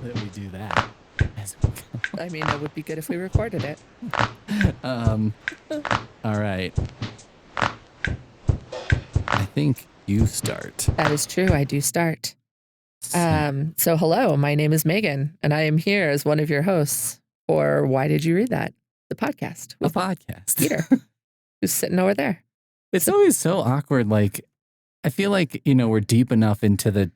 that we do that. I mean, it would be good if we recorded it. All right. I think you start. That is true. I do start. So hello, my name is Meagan, and I am here as one of your hosts for Why Did You Read That? The podcast. A podcast. Peter, who's sitting over there. It's always so awkward. Like, I feel like, we're deep enough into the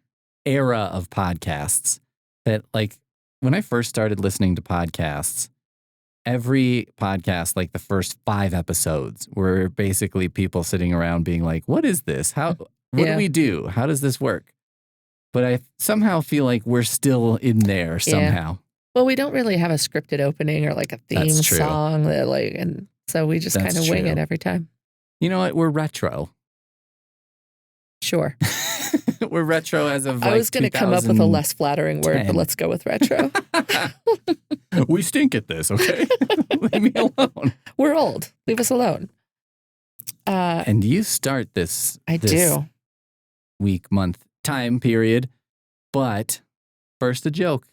era of podcasts that, like, when I first started listening to podcasts, every podcast, like the first 5 episodes, were basically people sitting around being like, what is this? What do we do? How does this work? But I somehow feel like we're still in there somehow. Yeah. Well, we don't really have a scripted opening or like a theme song that and so we just kind of wing it every time. You know what? We're retro. Sure. We're retro as of I was going to come up with a less flattering word, but let's go with retro. We stink at this, okay? Leave me alone. We're old. Leave us alone. And you start this week, month, time period, but first a joke.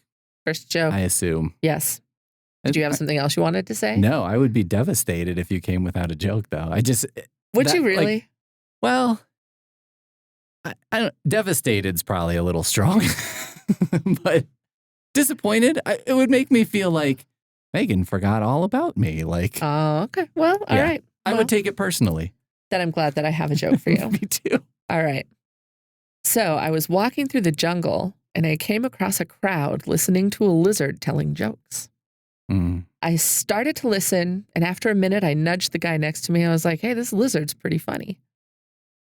First joke. I assume. Yes. Did you have something else you wanted to say? No, I would be devastated if you came without a joke, though. Would you really? Well, I don't. Devasted's probably a little strong, but disappointed. It would make me feel like Meagan forgot all about me. Like, oh, okay. Well, all right. I would take it personally. Then I'm glad that I have a joke for you. Me too. All right. So I was walking through the jungle and I came across a crowd listening to a lizard telling jokes. Mm. I started to listen, and after a minute, I nudged the guy next to me. I was like, hey, this lizard's pretty funny.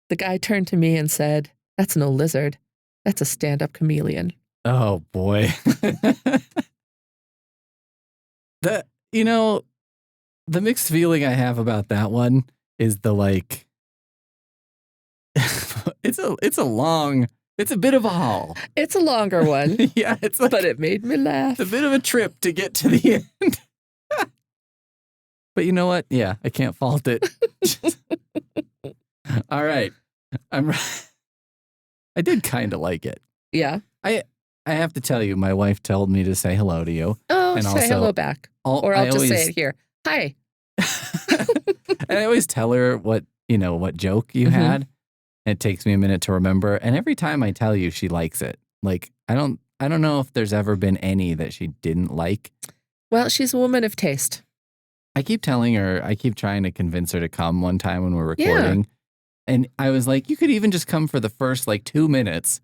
The guy turned to me and said, that's no lizard. That's a stand-up chameleon. Oh, boy. The mixed feeling I have about that one is the like, it's a bit of a haul. It's a longer one. Yeah, but it made me laugh. It's a bit of a trip to get to the end. But you know what? Yeah, I can't fault it. All right. I did kind of like it. Yeah. I have to tell you, my wife told me to say hello to you. Oh, and say hello back. Or I'll just say it here. Hi. And I always tell her what joke you had. And it takes me a minute to remember. And every time I tell you, she likes it. Like, I don't know if there's ever been any that she didn't like. Well, she's a woman of taste. I keep telling her, I keep trying to convince her to come one time when we're recording. Yeah. And I was like, you could even just come for the first 2 minutes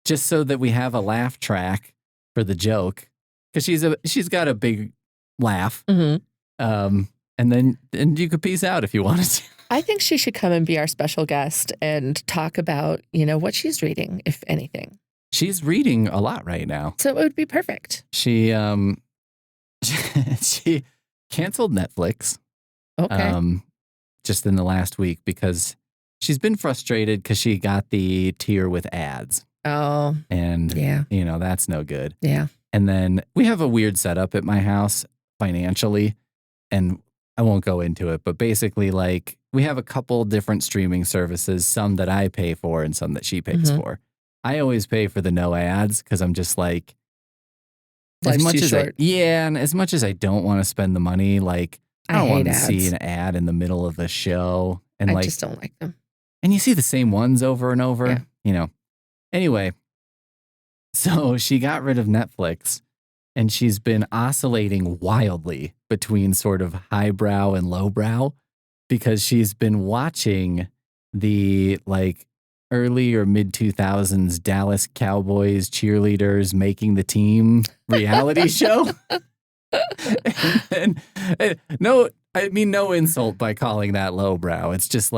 just so that we have a laugh track for the joke. Because she's got a big laugh. Mm-hmm. And then you could peace out if you wanted to. I think she should come and be our special guest and talk about, what she's reading, if anything. She's reading a lot right now. So it would be perfect. She she canceled Netflix. Okay. Just in the last week because she's been frustrated because she got the tier with ads. Oh. And, yeah. That's no good. Yeah. And then we have a weird setup at my house financially. And I won't go into it, but basically, we have a couple different streaming services, some that I pay for and some that she pays for. I always pay for the no ads because I'm just like, as much as and as much as I don't want to spend the money, I don't want to see an ad in the middle of the show. And I just don't like them. And you see the same ones over and over, Anyway, so she got rid of Netflix. And she's been oscillating wildly between sort of highbrow and lowbrow because she's been watching the early or mid 2000s Dallas Cowboys cheerleaders making the team reality show. and no insult by calling that lowbrow. It's just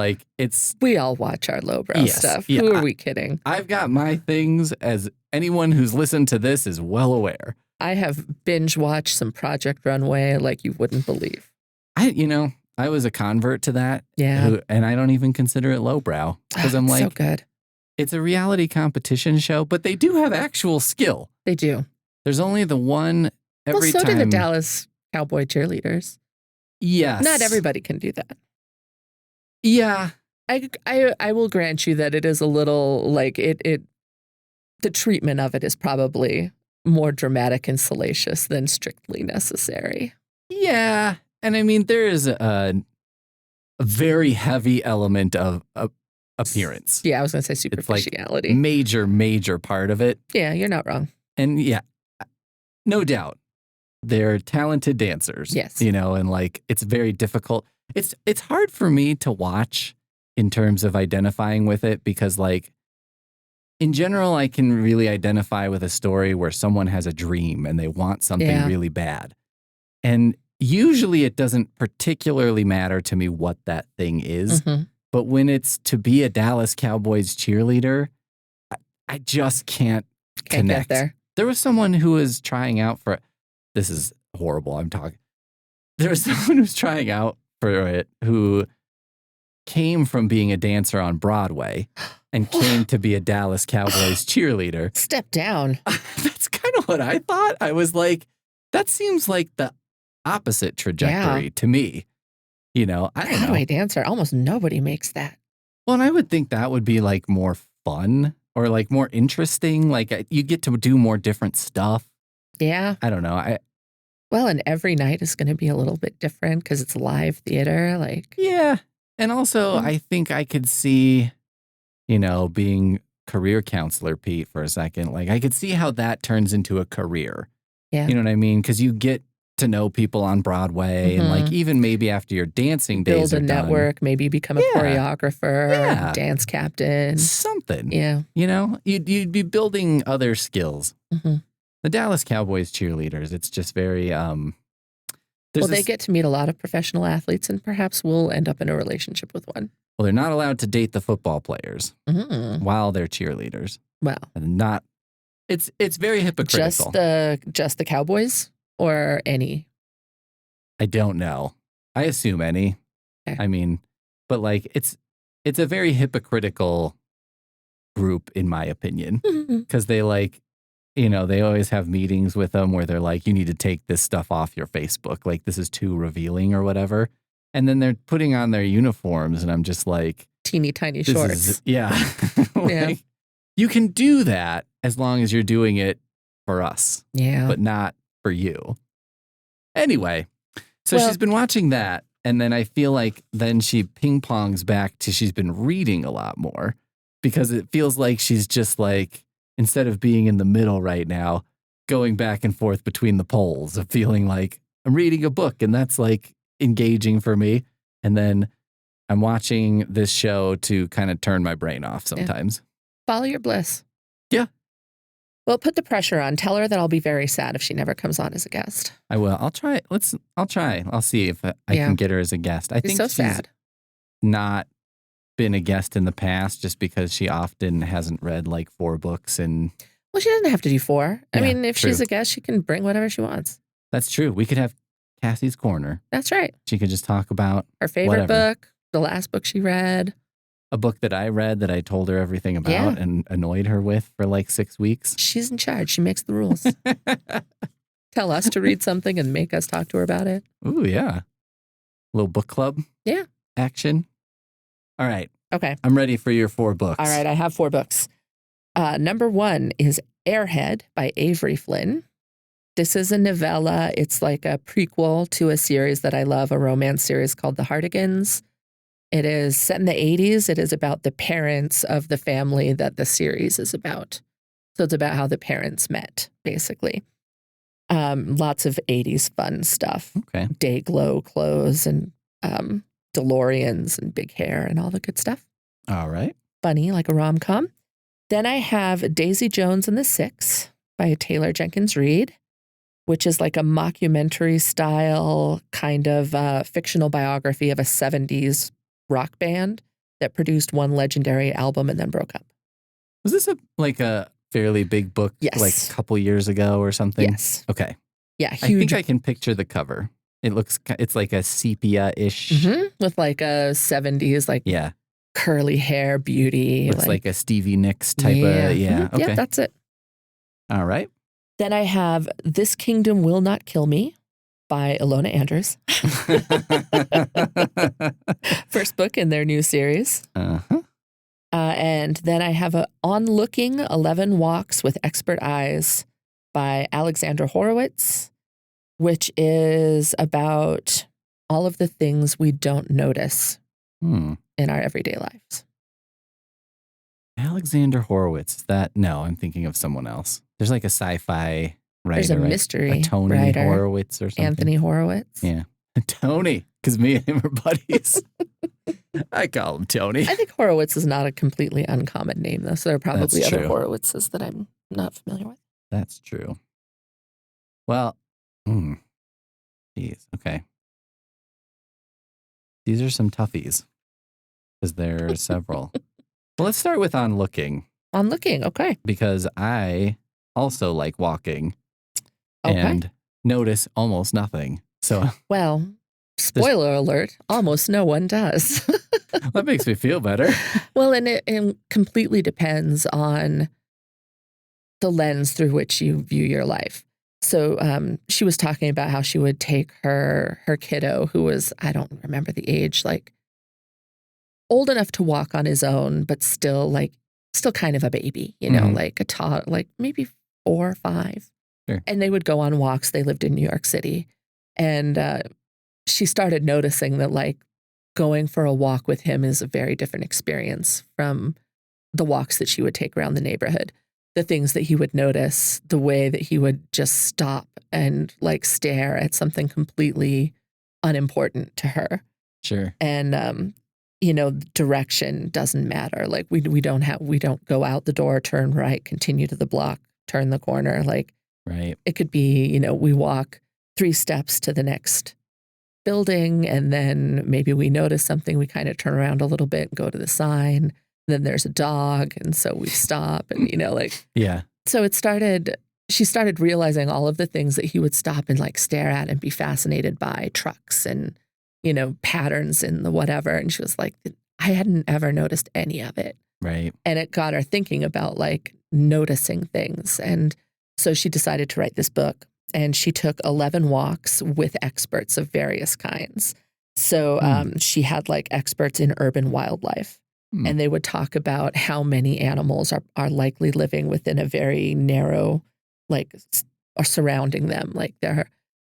we all watch our lowbrow stuff. Yeah, who are we kidding? I've got my things, as anyone who's listened to this is well aware. I have binge watched some Project Runway like you wouldn't believe. I was a convert to that. Yeah. And I don't even consider it lowbrow because I'm so good. It's a reality competition show, but they do have actual skill. They do. There's only the one every time. So do the Dallas Cowboy cheerleaders. Yes. Not everybody can do that. Yeah. I will grant you that it is a little the treatment of it is probably more dramatic and salacious than strictly necessary. Yeah. And I mean, there is a very heavy element of appearance. Yeah, I was going to say It's superficiality. like major part of it. Yeah, you're not wrong. And yeah, no doubt. They're talented dancers. Yes. You know, and like it's very difficult. It's hard for me to watch in terms of identifying with it because like in general, I can really identify with a story where someone has a dream and they want something really bad. And usually it doesn't particularly matter to me what that thing is. Mm-hmm. But when it's to be a Dallas Cowboys cheerleader, I just can't connect. Get there. There was someone who was trying out for, this is horrible, there was someone who was trying out for it who came from being a dancer on Broadway and came to be a Dallas Cowboys cheerleader. Step down. That's kind of what I thought. I was like, that seems like the opposite trajectory to me. You know, I don't know. Broadway dancer, almost nobody makes that. Well, and I would think that would be like more fun or like more interesting. Like you get to do more different stuff. Yeah. I don't know. Well, and every night is going to be a little bit different because it's live theater. Like, yeah. And also, I think I could see, you know, being career counselor, Pete, for a second. Like, I could see how that turns into a career. Yeah. You know what I mean? Because you get to know people on Broadway and like even maybe after your dancing days build a network, maybe become a choreographer, dance captain. Something. Yeah. You know, you'd be building other skills. Mm-hmm. The Dallas Cowboys cheerleaders, it's just very... they get to meet a lot of professional athletes and perhaps we'll end up in a relationship with one. Well, they're not allowed to date the football players while they're cheerleaders. Wow. And not... It's very hypocritical. Just the Cowboys or any? I don't know. I assume any. Okay. I mean, but like it's a very hypocritical group in my opinion because they like, you know, they always have meetings with them where they're like, you need to take this stuff off your Facebook. Like this is too revealing or whatever. And then they're putting on their uniforms and I'm just like, teeny tiny shorts. Like, you can do that as long as you're doing it for us. Yeah. But not for you. Anyway, so she's been watching that. And then I feel like then she ping pongs back to she's been reading a lot more because it feels like she's just like, instead of being in the middle right now, going back and forth between the poles of feeling like I'm reading a book and that's like engaging for me. And then I'm watching this show to kind of turn my brain off sometimes. Follow your bliss. Yeah. Well, put the pressure on. Tell her that I'll be very sad if she never comes on as a guest. I will. I'll try. I'll try. I'll see if I can get her as a guest. I think so she's sad. Not been a guest in the past just because she often hasn't read like 4 books and... Well, she doesn't have to do 4. I mean, if true. she's a guest, she can bring whatever she wants. That's true. We could have Cassie's Corner. That's right. She could just talk about her favorite whatever. book, the last book she read. A book that I read that I told her everything about and annoyed her with for like 6 weeks. She's in charge. She makes the rules. Tell us to read something and make us talk to her about it. Ooh, yeah. Little book club. Yeah. Action. All right. Okay. I'm ready for your 4 books. All right. I have 4 books. Number 1 is Airhead by Avery Flynn. This is a novella. It's like a prequel to a series that I love, a romance series called The Hardigans. It is set in the 80s. It is about the parents of the family that the series is about. So it's about how the parents met, basically. Lots of 80s fun stuff. Okay. Day glow clothes and DeLoreans and big hair and all the good stuff. All right. Funny, like a rom-com. Then I have Daisy Jones and the Six by Taylor Jenkins Reid, which is like a mockumentary style kind of fictional biography of a 70s rock band that produced one legendary album and then broke up. Was this a fairly big book like a couple years ago or something? Yes. Okay. Yeah, huge. I think I can picture the cover. It's like a sepia-ish. With like a 70s, like curly hair beauty. Looks like a Stevie Nicks type of, Okay. Yeah, that's it. All right. Then I have This Kingdom Will Not Kill Me by Ilona Andrews. First book in their new series. Uh-huh. And then I have On Looking, 11 Walks with Expert Eyes by Alexandra Horowitz, which is about all of the things we don't notice in our everyday lives. Alexandra Horowitz. Is that? No, I'm thinking of someone else. There's like a sci-fi writer. There's a mystery a Tony writer, Horowitz or something. Anthony Horowitz. Yeah. Tony, because me and him are buddies. I call him Tony. I think Horowitz is not a completely uncommon name, though. So there are probably That's other true. Horowitzes that I'm not familiar with. That's true. Well, geez, okay. These are some toughies because there are several. Well, let's start with On Looking. On Looking, okay. Because I also like walking Okay. and notice almost nothing. So, well, spoiler alert, almost no one does. That makes me feel better. Well, and it completely depends on the lens through which you view your life. So she was talking about how she would take her kiddo, who was, I don't remember the age, like old enough to walk on his own, but still kind of a baby, like a tot, like maybe 4 or 5. Sure. And they would go on walks. They lived in New York City. And she started noticing that like going for a walk with him is a very different experience from the walks that she would take around the neighborhood. The things that he would notice, the way that he would just stop and like stare at something completely unimportant to her. Sure. And, direction doesn't matter. Like we don't go out the door, turn right, continue to the block, turn the corner. Like right. It could be, we walk 3 steps to the next building and then maybe we notice something. We kind of turn around a little bit and go to the sign. Then there's a dog. And so we stop and, Yeah. So she started realizing all of the things that he would stop and like stare at and be fascinated by, trucks and, patterns in the whatever. And she was like, I hadn't ever noticed any of it. Right. And it got her thinking about like noticing things. And so she decided to write this book. And she took 11 walks with experts of various kinds. So she had like experts in urban wildlife. And they would talk about how many animals are likely living within a very narrow, like, or surrounding them. Like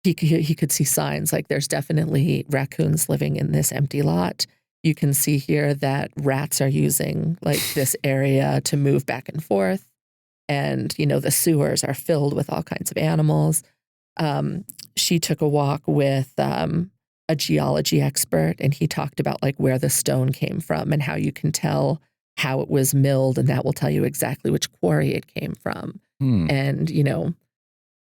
he could see signs like there's definitely raccoons living in this empty lot. You can see here that rats are using like this area to move back and forth. And, the sewers are filled with all kinds of animals. She took a walk with a geology expert, and he talked about like where the stone came from and how you can tell how it was milled, and that will tell you exactly which quarry it came from. And,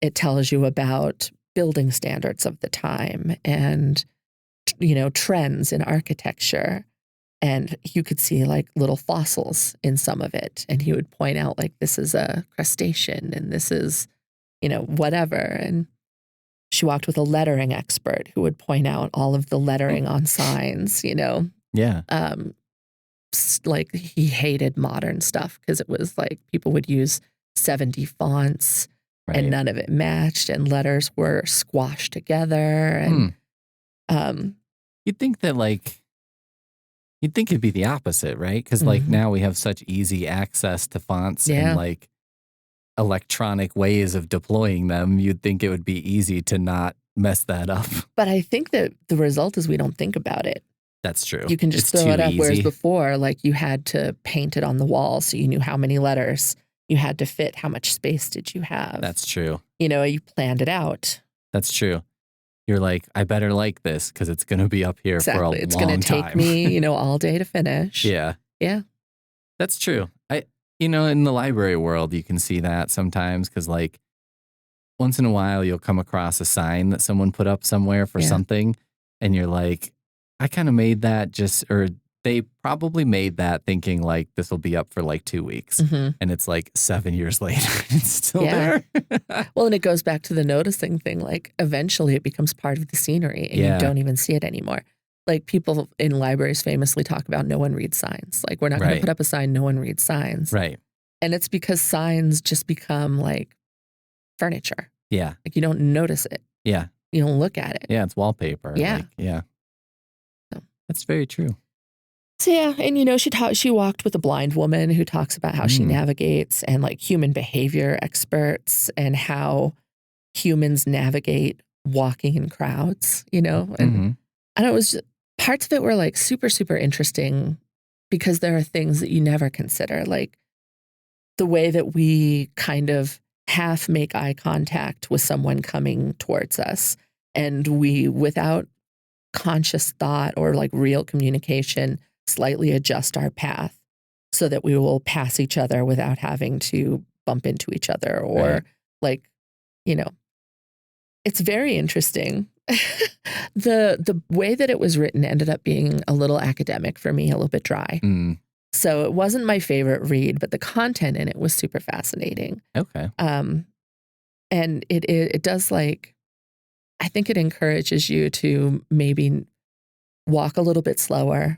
it tells you about building standards of the time and, trends in architecture. And you could see like little fossils in some of it. And he would point out like, this is a crustacean and this is, whatever. And she walked with a lettering expert who would point out all of the lettering on signs, Yeah. Like he hated modern stuff because it was like people would use 70 fonts and none of it matched and letters were squashed together. And You'd think it'd be the opposite, right? Because like now we have such easy access to fonts and like electronic ways of deploying them. You'd think it would be easy to not mess that up. But I think that the result is we don't think about it. That's true. You can just throw it up. Whereas before, like you had to paint it on the wall so you knew how many letters you had to fit, how much space did you have. That's true. You planned it out. That's true. You're like, I better like this because it's going to be up here for a long time. It's going to take me, all day to finish. Yeah. Yeah. That's true. In the library world, you can see that sometimes because like once in a while you'll come across a sign that someone put up somewhere for something and you're like, I kind of made that or they probably made that thinking like this will be up for like 2 weeks. And it's like 7 years later, it's still there. Well, and it goes back to the noticing thing. Like eventually it becomes part of the scenery and you don't even see it anymore. Like people in libraries famously talk about no one reads signs. Like we're not going to put up a sign, no one reads signs. Right. And it's because signs just become like furniture. Yeah. Like you don't notice it. Yeah. You don't look at it. Yeah. It's wallpaper. Yeah. Like, yeah. That's very true. So yeah, and she walked with a blind woman who talks about how she navigates, and like human behavior experts and how humans navigate walking in crowds, and I know it was parts of it were like super, super interesting because there are things that you never consider, like the way that we kind of half make eye contact with someone coming towards us, and we, without conscious thought or like real communication, slightly adjust our path so that we will pass each other without having to bump into each other or like, you know, it's very interesting. The way that it was written ended up being a little academic for me, a little bit dry. So it wasn't my favorite read, but the content in it was super fascinating. Okay. And it does, like, I think it encourages you to maybe walk a little bit slower,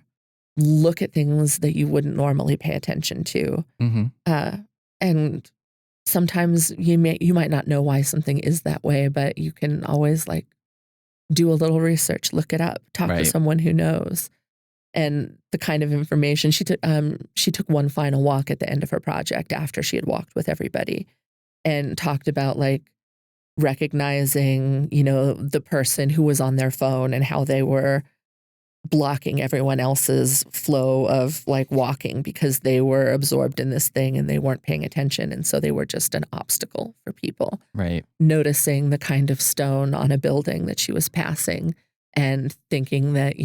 look at things that you wouldn't normally pay attention to. And sometimes you might not know why something is that way, but you can always like do a little research, look it up, talk to someone who knows. And the kind of information she took one final walk at the end of her project after she had walked with everybody and talked about like recognizing, the person who was on their phone and how they were blocking everyone else's flow of like walking because they were absorbed in this thing and they weren't paying attention. And so they were just an obstacle for people. Right. Noticing the kind of stone on a building that she was passing and thinking that,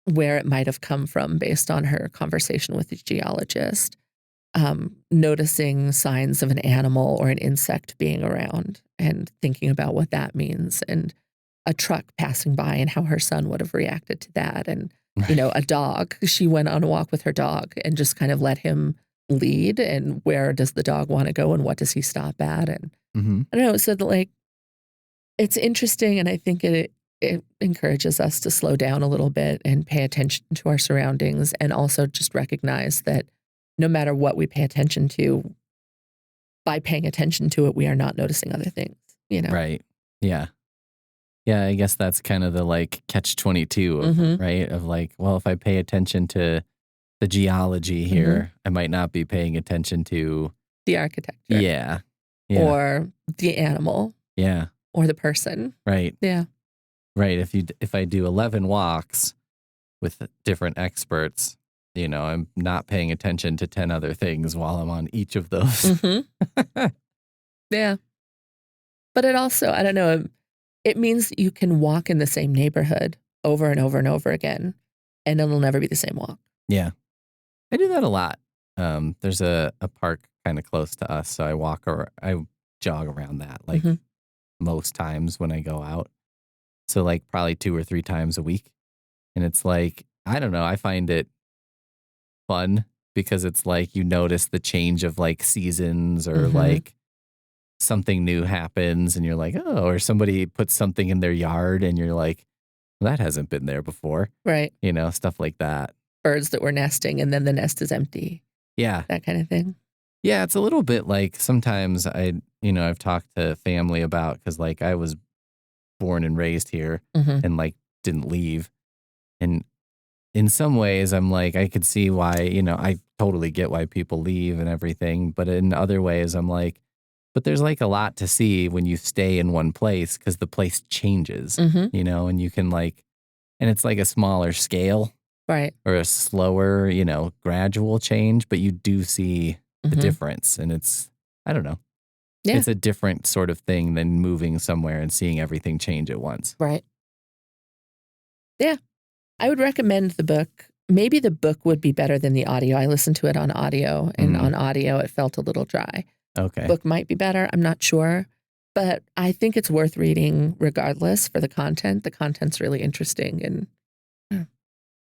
where it might have come from based on her conversation with the geologist. Noticing signs of an animal or an insect being around and thinking about what that means, and a truck passing by and how her son would have reacted to that. And, a dog, she went on a walk with her dog and just kind of let him lead. And where does the dog want to go and what does he stop at? And I don't know. So like, it's interesting. And I think it encourages us to slow down a little bit and pay attention to our surroundings, and also just recognize that no matter what we pay attention to, by paying attention to it, we are not noticing other things, Right. Yeah. Yeah, I guess that's kind of the like catch-22 right? Of like, well, if I pay attention to the geology here, I might not be paying attention to the architecture. Yeah. Or the animal. Yeah. Or the person. Right. Yeah. Right. If I do 11 walks with different experts, I'm not paying attention to 10 other things while I'm on each of those. Yeah. But it also, I don't know, it means that you can walk in the same neighborhood over and over and over again, and it'll never be the same walk. Yeah. I do that a lot. There's a park kind of close to us, so I jog around that like most times when I go out. So like probably 2 or 3 times a week. And it's like, I don't know, I find it fun because it's like you notice the change of like seasons, or like something new happens and you're like, oh, or somebody puts something in their yard and you're like, well, that hasn't been there before. Right. Stuff like that. Birds that were nesting and then the nest is empty. Yeah. That kind of thing. Yeah, it's a little bit like sometimes I've talked to family about, because like I was born and raised here and like didn't leave. And in some ways I'm like, I could see why, I totally get why people leave and everything. But in other ways I'm like, but there's like a lot to see when you stay in one place, because the place changes, and you can like, and it's like a smaller scale. Right. Or a slower, gradual change, but you do see the difference. And it's, I don't know. Yeah. It's a different sort of thing than moving somewhere and seeing everything change at once. Right. Yeah. I would recommend the book. Maybe the book would be better than the audio. I listened to it on audio, and on audio it felt a little dry. Okay. Book might be better. I'm not sure. But I think it's worth reading regardless for the content. The content's really interesting and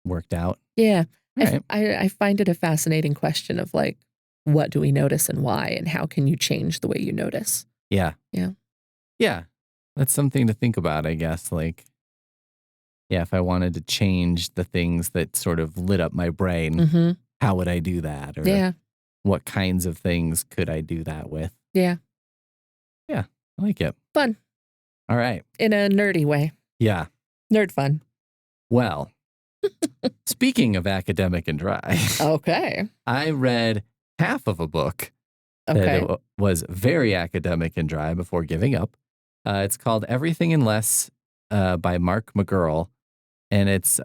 worked out. Yeah. Right. I find it a fascinating question of like, what do we notice and why, and how can you change the way you notice? Yeah. Yeah. Yeah. That's something to think about, I guess. Like, yeah, if I wanted to change the things that sort of lit up my brain, how would I do that? Or what kinds of things could I do that with? Yeah. Yeah. I like it. Fun. All right. In a nerdy way. Yeah. Nerd fun. Well, Speaking of academic and dry, Okay. I read half of a book Okay. that was very academic and dry before giving up. It's called Everything and Less by Mcgurl. And it's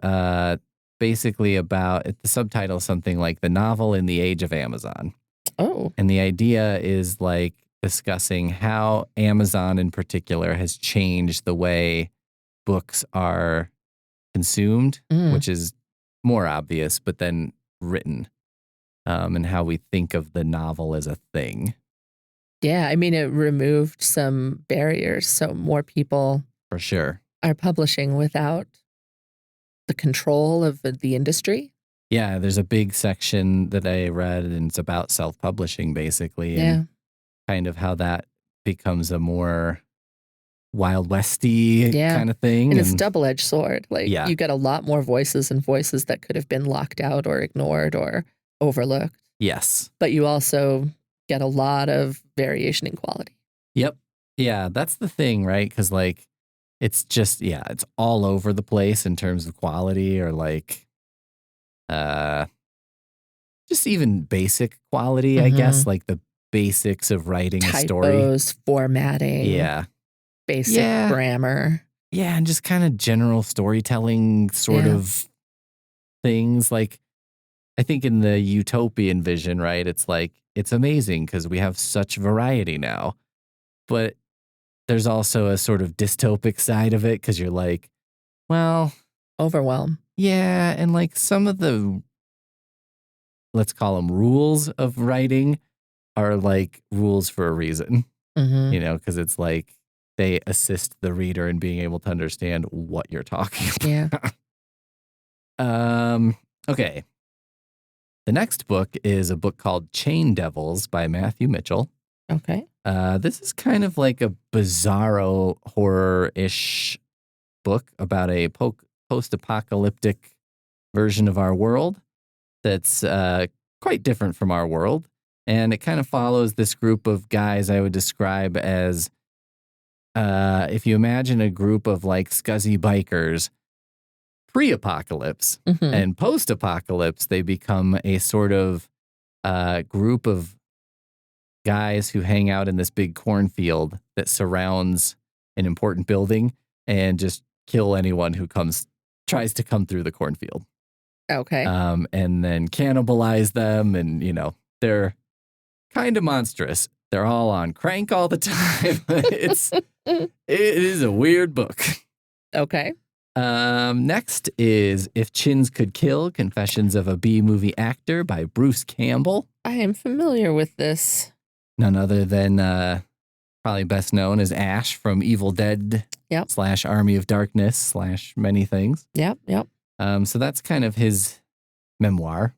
basically about, the subtitle is something like The Novel in the Age of Amazon. Oh. And the idea is like discussing how Amazon in particular has changed the way books are consumed, which is more obvious, but then written, and how we think of the novel as a thing. Yeah, I mean, it removed some barriers, so more people For sure. are publishing without the control of the industry. Yeah, there's a big section that I read, and it's about self-publishing, basically, and kind of how that becomes a more Wild Westy kind of thing. And it's a double-edged sword. Like, Yeah. you get a lot more voices and voices that could have been locked out or ignored or overlooked. Yes. But you also get a lot of variation in quality. Yep. Yeah, that's the thing, right? Because, like, it's just, it's all over the place in terms of quality, or like, just even basic quality, I guess, like the basics of writing a story. Typos, formatting. Yeah. Basic grammar. Yeah, and just kind of general storytelling sort of things. Like, I think in the utopian vision, right, it's like, it's amazing because we have such variety now. But there's also a sort of dystopic side of it because you're like, well, overwhelm. Yeah, and like some of the, let's call them rules of writing, are like rules for a reason, you know, because it's like they assist the reader in being able to understand what you're talking about. Okay. The next book is a book called Chaindevils by Matthew Mitchell. Okay. This is kind of like a bizarro horror-ish book about a post-apocalyptic version of our world that's quite different from our world. And it kind of follows this group of guys I would describe as, if you imagine a group of like scuzzy bikers, pre-apocalypse and post-apocalypse, they become a sort of group of guys who hang out in this big cornfield that surrounds an important building and just kill anyone who tries to come through the cornfield. Okay. And then cannibalize them, and they're kind of monstrous. They're all on crank all the time. It is a weird book. Okay. Next is If Chins Could Kill: Confessions of a B-Movie Actor by Bruce Campbell. I am familiar with this. None other than probably best known as Ash from Evil Dead / Army of Darkness / many things. Yep. So that's kind of his memoir.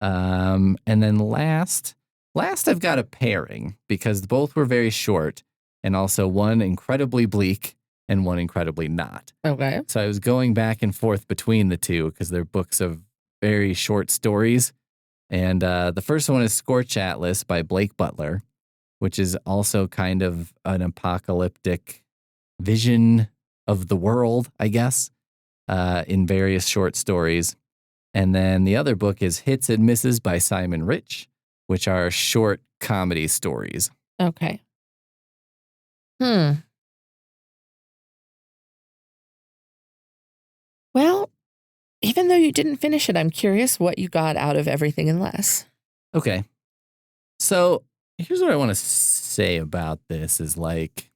And then last I've got a pairing because both were very short, and also one incredibly bleak and one incredibly not. Okay. So I was going back and forth between the two because they're books of very short stories. And the first one is Scorch Atlas by Blake Butler, which is also kind of an apocalyptic vision of the world, I guess, in various short stories. And then the other book is Hits and Misses by Simon Rich, which are short comedy stories. Okay. Well, even though you didn't finish it, I'm curious what you got out of Everything and Less. Okay. So here's what I want to say about this is like,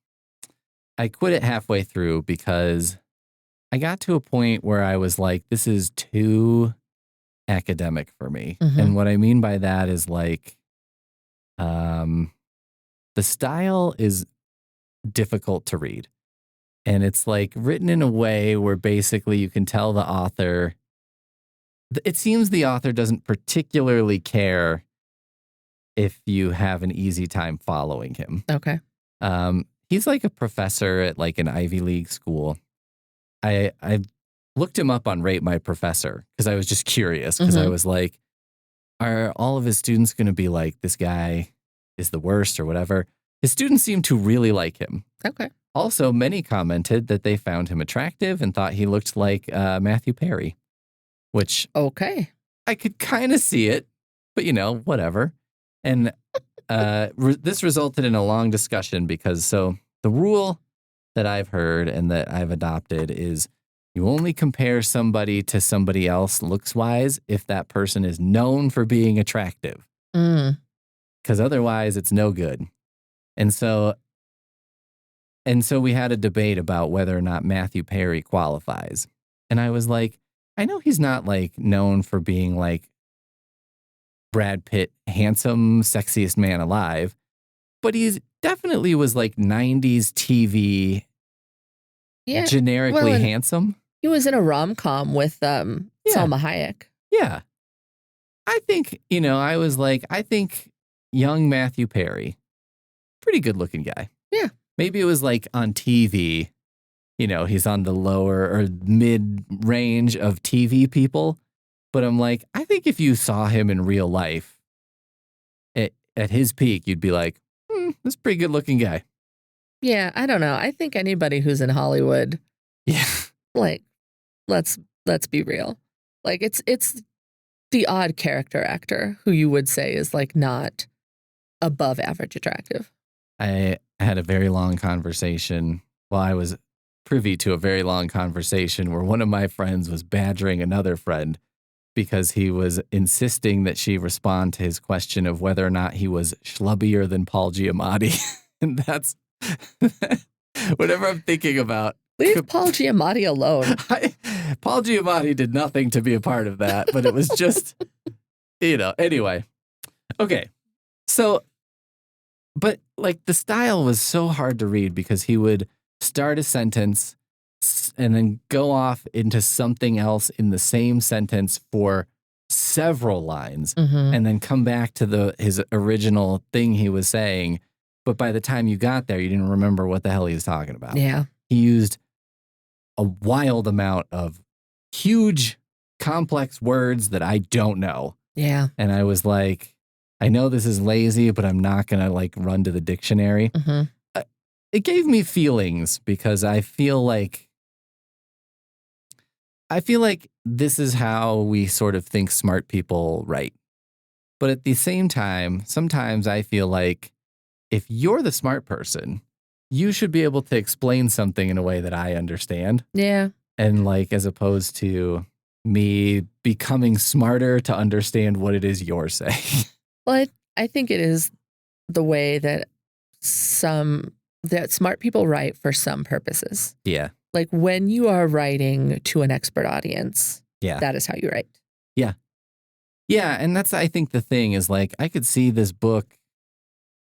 I quit it halfway through because I got to a point where I was like, this is too academic for me. And what I mean by that is like, the style is difficult to read. And it's like written in a way where basically you can tell the author, it seems the author doesn't particularly care if you have an easy time following him. Okay. He's like a professor at like an Ivy League school. I looked him up on Rate My Professor because I was just curious because I was like, are all of his students going to be like, this guy is the worst or whatever? His students seem to really like him. Okay. Also, many commented that they found him attractive and thought he looked like Matthew Perry. which Okay. I could kind of see it, but whatever. And this resulted in a long discussion because the rule that I've heard and that I've adopted is you only compare somebody to somebody else looks-wise if that person is known for being attractive. Because otherwise it's no good. And so we had a debate about whether or not Matthew Perry qualifies. And I was like, I know he's not like known for being like Brad Pitt, handsome, sexiest man alive, but he's definitely was like 90s TV generically handsome. He was in a rom-com with Salma Hayek. Yeah. I think, I was like, I think young Matthew Perry, pretty good looking guy. Yeah. Maybe it was like on TV, he's on the lower or mid range of TV people. But I'm like, I think if you saw him in real life at his peak, you'd be like, this is a pretty good looking guy. Yeah, I don't know. I think anybody who's in Hollywood, like, let's be real. Like, it's the odd character actor who you would say is like not above average attractive. I had a very long conversation. Well, I was privy to a very long conversation where one of my friends was badgering another friend because he was insisting that she respond to his question of whether or not he was schlubbier than Paul Giamatti. And that's whatever I'm thinking about. Leave Paul Giamatti alone. Paul Giamatti did nothing to be a part of that, but it was just, anyway. Okay. So, but like the style was so hard to read because he would start a sentence and then go off into something else in the same sentence for several lines and then come back to his original thing he was saying. But by the time you got there, you didn't remember what the hell he was talking about. Yeah. He used a wild amount of huge, complex words that I don't know. Yeah. And I was like, I know this is lazy, but I'm not going to like run to the dictionary. It gave me feelings because I feel like this is how we sort of think smart people write. But at the same time, sometimes I feel like if you're the smart person, you should be able to explain something in a way that I understand. Yeah. And like, as opposed to me becoming smarter to understand what it is you're saying. Well, I think it is the way that smart people write for some purposes. Yeah. Like when you are writing to an expert audience, that is how you write. Yeah. Yeah. And that's, I think the thing is like, I could see this book.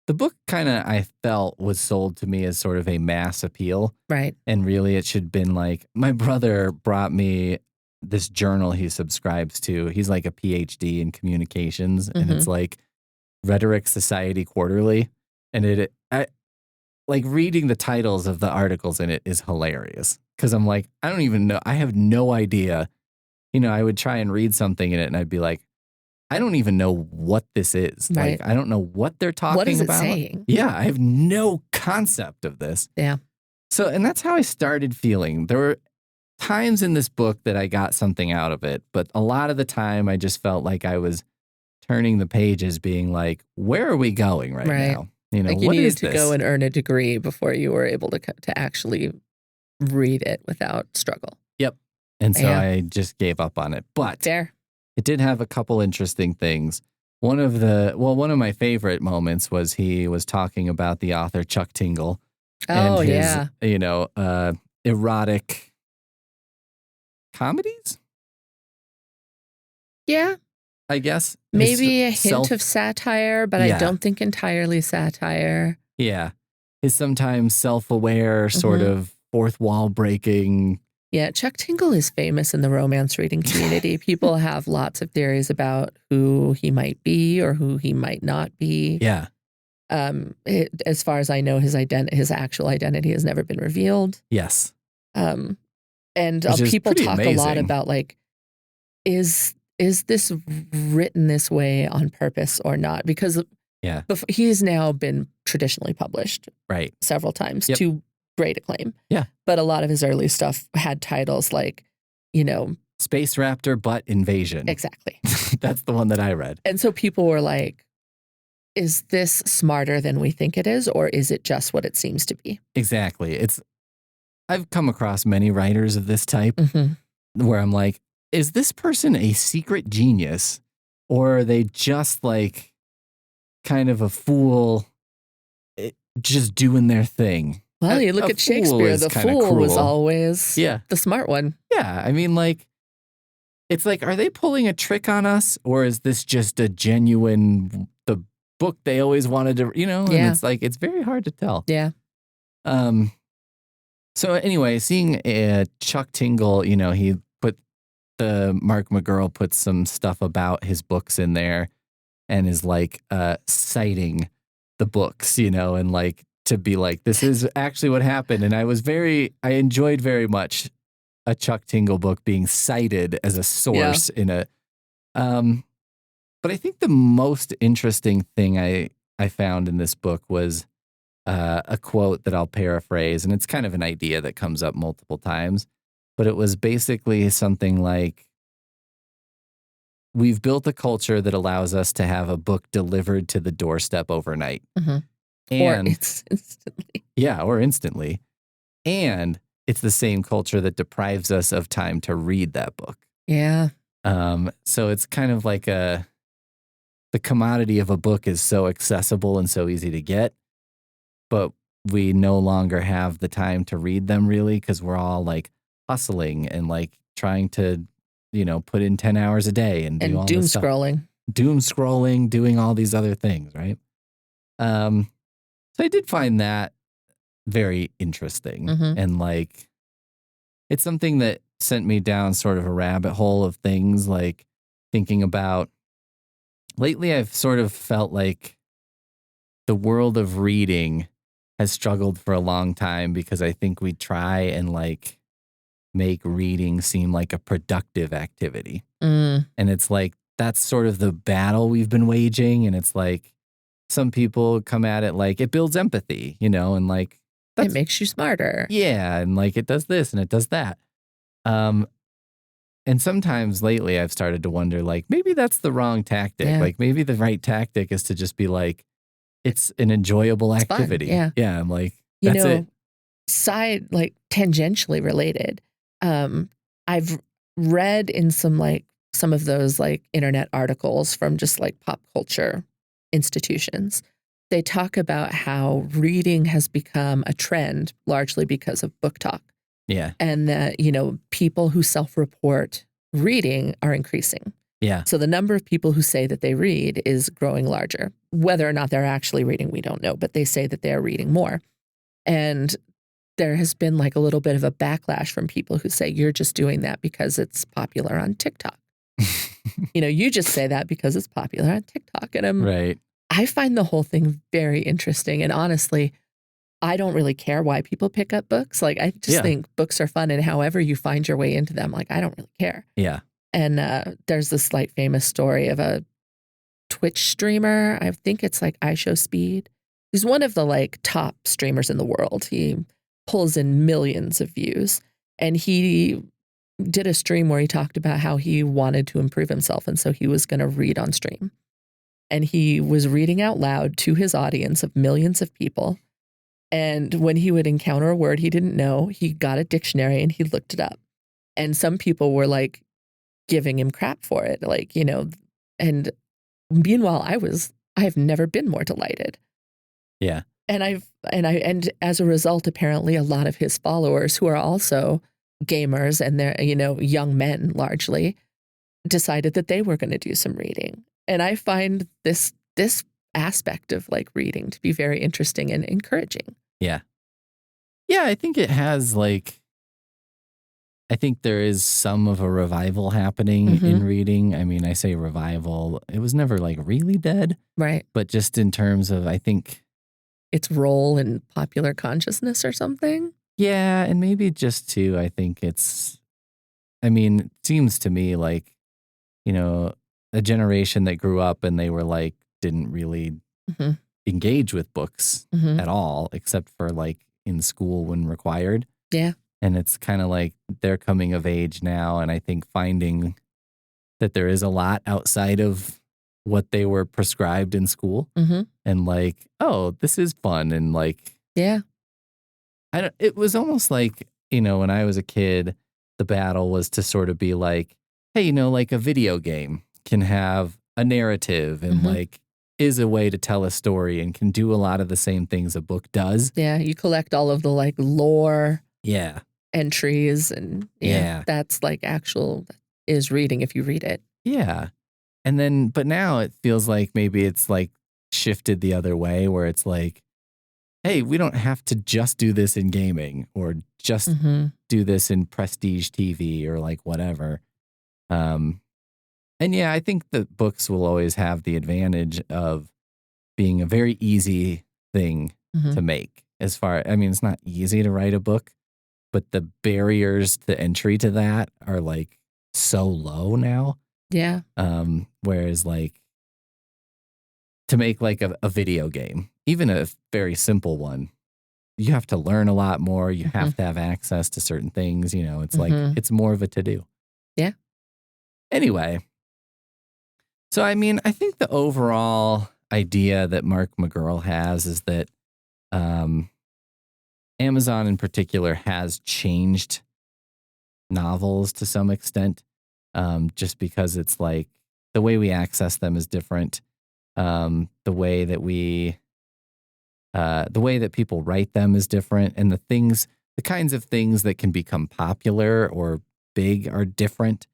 The book kind of, I felt, was sold to me as sort of a mass appeal. Right. And really it should have been like, my brother brought me this journal he subscribes to. He's like a PhD in communications and it's like Rhetoric Society Quarterly. And I like reading the titles of the articles in it is hilarious because I'm like, I don't even know. I have no idea. I would try and read something in it and I'd be like, I don't even know what this is. Right. Like, I don't know what they're talking about. What is it saying? Yeah, I have no concept of this. Yeah. So, and that's how I started feeling. There were times in this book that I got something out of it, but a lot of the time I just felt like I was turning the pages being like, where are we going right now? Like you needed to go and earn a degree before you were able to actually read it without struggle. Yep. And so I just gave up on it. But fair. It did have a couple interesting things. One of my favorite moments was he was talking about the author Chuck Tingle and his, erotic comedies. Yeah. I guess. Maybe a hint of satire, but I don't think entirely satire. Yeah. His sometimes self-aware, sort of fourth wall breaking. Yeah, Chuck Tingle is famous in the romance reading community. People have lots of theories about who he might be or who he might not be. Yeah. As far as I know, his actual identity has never been revealed. Yes. And people talk a lot about like, is this written this way on purpose or not? Because he's now been traditionally published several times to great acclaim. Yeah. But a lot of his early stuff had titles like, Space Raptor Butt Invasion. Exactly. That's the one that I read. And so people were like, is this smarter than we think it is, or is it just what it seems to be? Exactly. I've come across many writers of this type where I'm like, is this person a secret genius, or are they just like kind of a fool just doing their thing? Well, you look at Shakespeare, the fool was always the smart one. Yeah. I mean, like, it's like, are they pulling a trick on us, or is this just a genuine, the book they always wanted to, and it's like, it's very hard to tell. Yeah. So anyway, seeing Chuck Tingle, he put Mark Mcgurl put some stuff about his books in there and is like citing the books, and like to be like, this is actually what happened. And I enjoyed very much a Chuck Tingle book being cited as a source in a, but I think the most interesting thing I found in this book was a quote that I'll paraphrase, and it's kind of an idea that comes up multiple times, but it was basically something like, we've built a culture that allows us to have a book delivered to the doorstep overnight. Or instantly. Yeah, or instantly. And it's the same culture that deprives us of time to read that book. Yeah. So it's kind of like the commodity of a book is so accessible and so easy to get, but we no longer have the time to read them really, because we're all like hustling and like trying to, put in 10 hours a day and do all doom this stuff. Doom scrolling, doing all these other things, right? So I did find that very interesting. And like, it's something that sent me down sort of a rabbit hole of things, like thinking about, lately I've sort of felt like the world of reading has struggled for a long time, because I think we try and like make reading seem like a productive activity. And it's like, that's sort of the battle we've been waging. And it's like, some people come at it like it builds empathy, and like, it makes you smarter. Yeah. And like, it does this and it does that. And sometimes lately I've started to wonder, like, maybe that's the wrong tactic. Yeah. Like, maybe the right tactic is to just be like, it's an enjoyable activity. Fun, yeah. I'm like, that's it. Like tangentially related. I've read in some of those like internet articles from just like pop culture institutions. They talk about how reading has become a trend largely because of book talk. Yeah. And that, people who self-report reading are increasing. Yeah. So the number of people who say that they read is growing larger. Whether or not they're actually reading, we don't know, but they say that they're reading more. And there has been like a little bit of a backlash from people who say, you're just doing that because it's popular on TikTok. You just say that because it's popular on TikTok. And I find the whole thing very interesting. And honestly, I don't really care why people pick up books. Like, I just think books are fun, and however you find your way into them, like, I don't really care. Yeah. And there's this like famous story of a Twitch streamer. I think it's like iShowSpeed. He's one of the like top streamers in the world. He pulls in millions of views, and he did a stream where he talked about how he wanted to improve himself, and so he was going to read on stream. And he was reading out loud to his audience of millions of people. And when he would encounter a word he didn't know, he got a dictionary and he looked it up. And some people were like giving him crap for it, like, and meanwhile I have never been more delighted. Yeah. And as a result, apparently a lot of his followers, who are also gamers and they're, young men largely, decided that they were going to do some reading. And I find this aspect of like reading to be very interesting and encouraging. Yeah. Yeah, I think it has like, I think there is some of a revival happening in reading. I mean, I say revival, it was never like really dead. Right. But just in terms of, I think, its role in popular consciousness or something. Yeah. And maybe just too, I think it seems to me like, a generation that grew up and they were like, didn't really engage with books at all, except for like in school when required. Yeah. And it's kind of like they're coming of age now. And I think finding that there is a lot outside of what they were prescribed in school. Mm-hmm. And like, oh, this is fun. And like, Yeah. it was almost like, when I was a kid, the battle was to sort of be like, hey, like a video game can have a narrative and like is a way to tell a story and can do a lot of the same things a book does. Yeah. You collect all of the like lore entries and that's like actual is reading if you read it. Yeah. And then, but now it feels like maybe it's like shifted the other way where it's like, hey, we don't have to just do this in gaming or just do this in prestige TV or like whatever. And yeah, I think that books will always have the advantage of being a very easy thing to make. I mean, it's not easy to write a book, but the barriers to entry to that are like so low now. Yeah. Whereas like to make like a video game, even a very simple one, you have to learn a lot more. You have to have access to certain things. It's like, it's more of a to-do. Yeah. Anyway. So, I mean, I think the overall idea that Mark Mcgurl has is that Amazon in particular has changed novels to some extent, just because it's like the way we access them is different. The way that people write them is different, and the kinds of things that can become popular or big are different.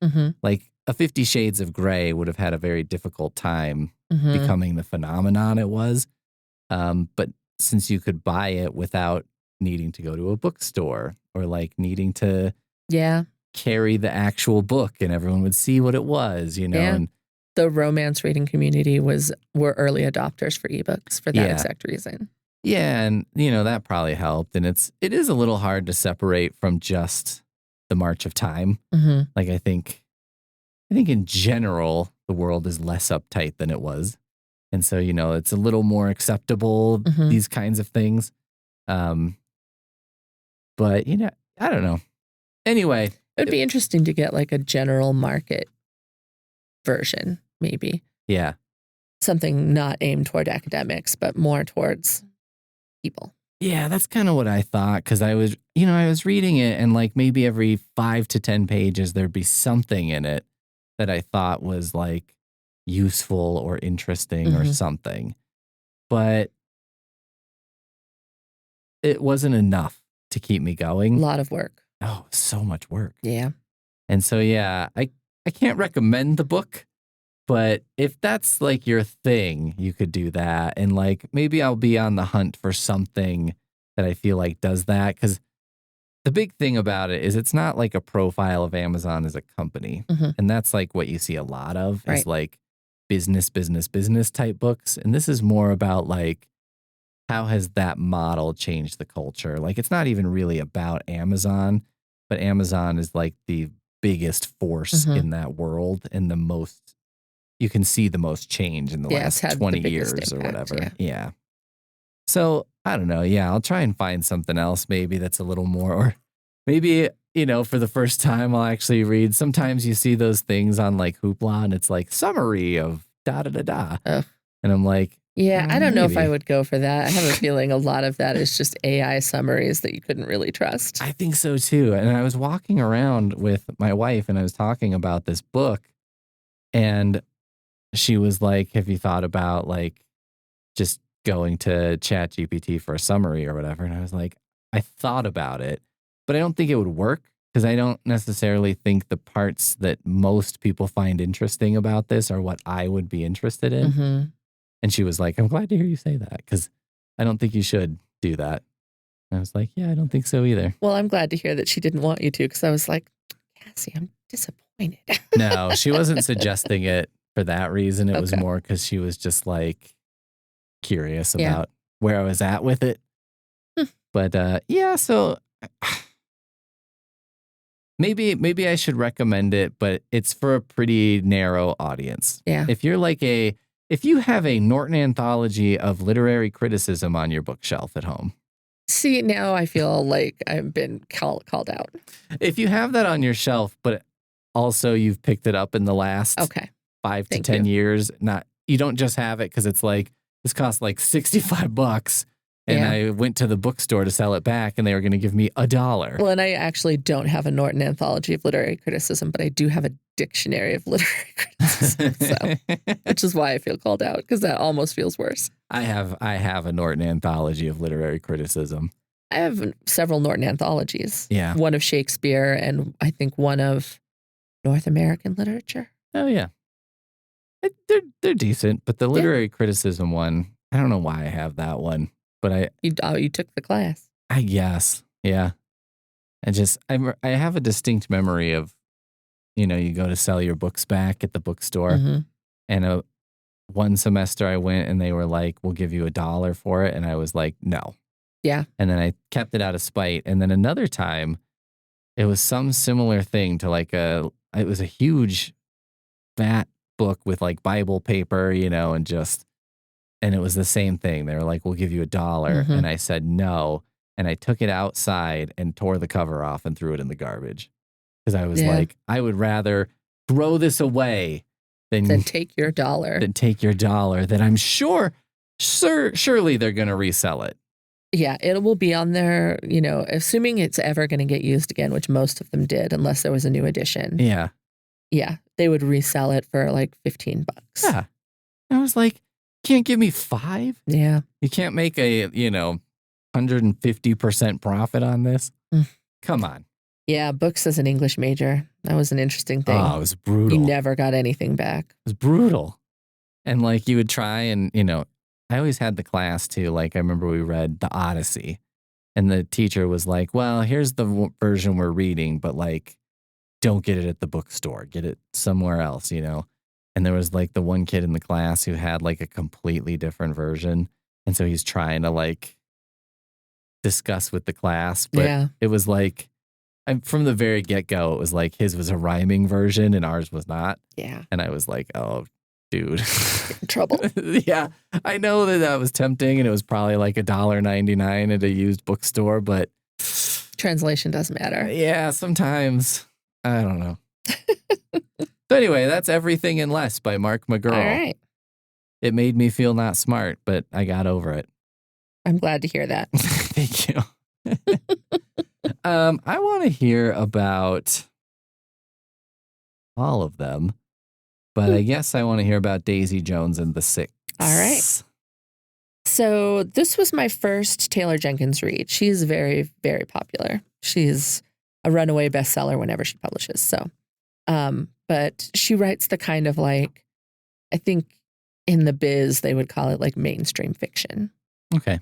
Like a 50 Shades of Grey would have had a very difficult time becoming the phenomenon it was. But since you could buy it without needing to go to a bookstore or like needing to carry the actual book and everyone would see what it was, and the romance reading community were early adopters for ebooks for that exact reason. Yeah, and that probably helped. And it is a little hard to separate from just the march of time. Like I think in general the world is less uptight than it was, and so it's a little more acceptable these kinds of things. But I don't know. Anyway, it would be interesting to get like a general market version, maybe. Yeah. Something not aimed toward academics, but more towards people. Yeah, that's kind of what I thought, because I was reading it and like maybe every 5 to 10 pages there'd be something in it that I thought was like useful or interesting or something. But it wasn't enough to keep me going. A lot of work. Oh, so much work. Yeah. And so, yeah, I can't recommend the book, but if that's like your thing, you could do that. And like, maybe I'll be on the hunt for something that I feel like does that. Because the big thing about it is it's not like a profile of Amazon as a company. And that's like what you see a lot of is like business type books. And this is more about like, how has that model changed the culture? Like, it's not even really about Amazon, but Amazon is like the biggest force in that world and you can see the most change in the last 20 years impact, or whatever. Yeah. So I don't know. Yeah. I'll try and find something else maybe that's a little more, or maybe, for the first time I'll actually read. Sometimes you see those things on like Hoopla and it's like summary of da-da-da-da. And I'm like, yeah, I don't know if I would go for that. I have a feeling a lot of that is just AI summaries that you couldn't really trust. I think so too. And I was walking around with my wife and I was talking about this book and she was like, have you thought about like just going to ChatGPT for a summary or whatever? And I was like, I thought about it, but I don't think it would work because I don't necessarily think the parts that most people find interesting about this are what I would be interested in. And she was like, I'm glad to hear you say that because I don't think you should do that. And I was like, yeah, I don't think so either. Well, I'm glad to hear that she didn't want you to because I was like, Cassie, I'm disappointed. No, she wasn't suggesting it for that reason. It was more because she was just like curious about where I was at with it. But yeah, so maybe I should recommend it, but it's for a pretty narrow audience. Yeah. If you have a Norton anthology of literary criticism on your bookshelf at home, See, now I feel like I've been called out. If you have that on your shelf, but also you've picked it up in the last Okay. 5 to Thank 10 you. years, you don't just have it because it's like, this costs like $65. And Yeah. I went to the bookstore to sell it back and they were going to give me $1. Well, and I actually don't have a Norton Anthology of Literary Criticism, but I do have a Dictionary of Literary Criticism, which is why I feel called out, because that almost feels worse. I have a Norton Anthology of Literary Criticism. I have several Norton anthologies. Yeah. One of Shakespeare and I think one of North American literature. Oh, yeah. They're decent, but the literary criticism one, I don't know why I have that one, but you took the class. I guess, yeah. I have a distinct memory of, you go to sell your books back at the bookstore, Mm-hmm. and one semester I went and they were like, "We'll give you $1 for it," and I was like, "No." Yeah. And then I kept it out of spite, and then another time, it was some similar thing to it was a huge fat book with like Bible paper, and it was the same thing. They were like, "We'll give you $1." Mm-hmm. And I said no. And I took it outside and tore the cover off and threw it in the garbage. Because I was like, I would rather throw this away than take your $1. That I'm surely they're going to resell it. Yeah, it will be on there, assuming it's ever going to get used again, which most of them did, unless there was a new edition. Yeah. Yeah, they would resell it for like $15. Yeah. I was like, can't give me 5? Yeah. You can't make a, 150% profit on this? Come on. Yeah, books as an English major. That was an interesting thing. Oh, it was brutal. You never got anything back. It was brutal. And you would try and, I always had the class too. I remember we read The Odyssey and the teacher was like, well, here's the version we're reading, but don't get it at the bookstore. Get it somewhere else, And there was the one kid in the class who had a completely different version. And so he's trying to discuss with the class. But it was from the very get-go, it was his was a rhyming version and ours was not. Yeah. And I was like, oh, dude. Trouble. Yeah. I know that was tempting and it was probably $1.99 at a used bookstore, but translation doesn't matter. Yeah, sometimes. I don't know. So anyway, that's Everything and Less by Mark Mcgurl. All right. It made me feel not smart, but I got over it. I'm glad to hear that. Thank you. I want to hear about all of them, but I guess I want to hear about Daisy Jones and the Six. All right. So this was my first Taylor Jenkins read. She is very, very popular. She's a runaway bestseller whenever she publishes. So, but she writes the kind of I think in the biz, they would call it mainstream fiction. Okay.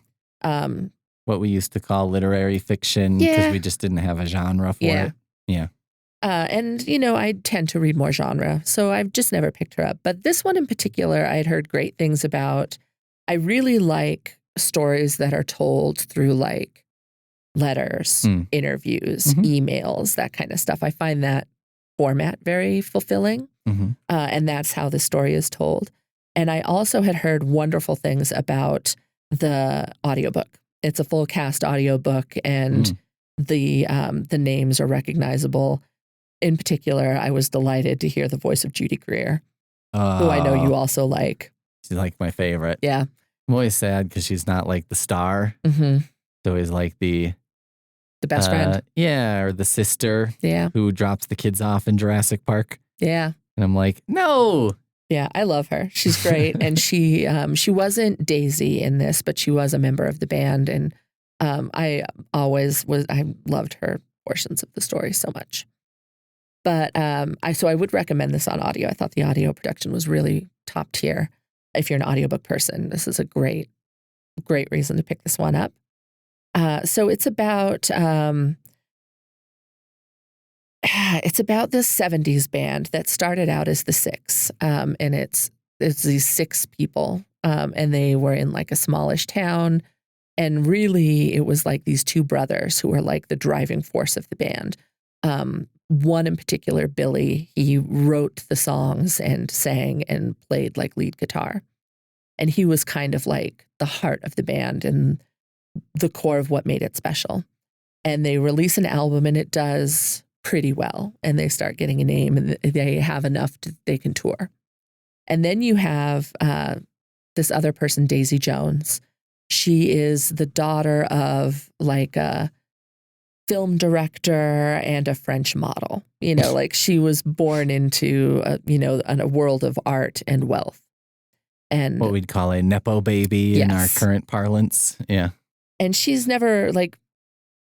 What we used to call literary fiction because we just didn't have a genre for it. Yeah. And, I tend to read more genre, so I've just never picked her up. But this one in particular, I had heard great things about. I really like stories that are told through letters, interviews, emails, that kind of stuff. I find that format very fulfilling. And that's how the story is told. And I also had heard wonderful things about the audiobook. It's a full cast audiobook and the names are recognizable. In particular, I was delighted to hear the voice of Judy Greer, who I know you also like. She's my favorite. Yeah. I'm always sad because she's not the star. Mm-hmm. So always the best friend. Yeah, or the sister. Yeah. Who drops the kids off in Jurassic Park. Yeah. And I'm like, no. Yeah, I love her. She's great. And she wasn't Daisy in this, but she was a member of the band. And I loved her portions of the story so much. But I would recommend this on audio. I thought the audio production was really top tier. If you're an audiobook person, this is a great reason to pick this one up. So it's about this 70s band that started out as the Six. And it's these 6 people. And they were in a smallish town. And really, it was these 2 brothers who were the driving force of the band. One in particular, Billy, he wrote the songs and sang and played lead guitar. And he was kind of the heart of the band. And the core of what made it special. And they release an album and it does pretty well. And they start getting a name and they have enough they can tour. And then you have this other person, Daisy Jones. She is the daughter of like a film director and a French model. You know, like she was born into, a world of art and wealth. And what we'd call a Nepo baby in our current parlance. Yeah. And she's never like,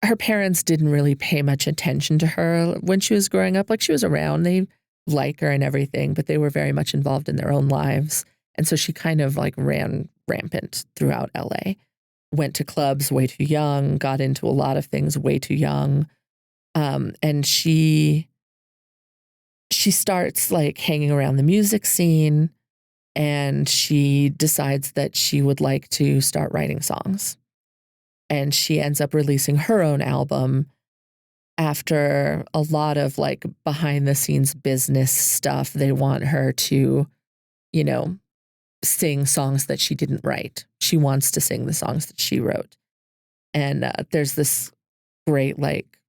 her parents didn't really pay much attention to her when she was growing up. Like she was around, they like her and everything, but they were very much involved in their own lives. And so she kind of like ran rampant throughout LA, went to clubs way too young, got into a lot of things way too young. And she starts like hanging around the music scene and she decides that she would like to start writing songs. And she ends up releasing her own album after a lot of like behind the scenes business stuff. They want her to, sing songs that she didn't write. She wants to sing the songs that she wrote. And there's this great like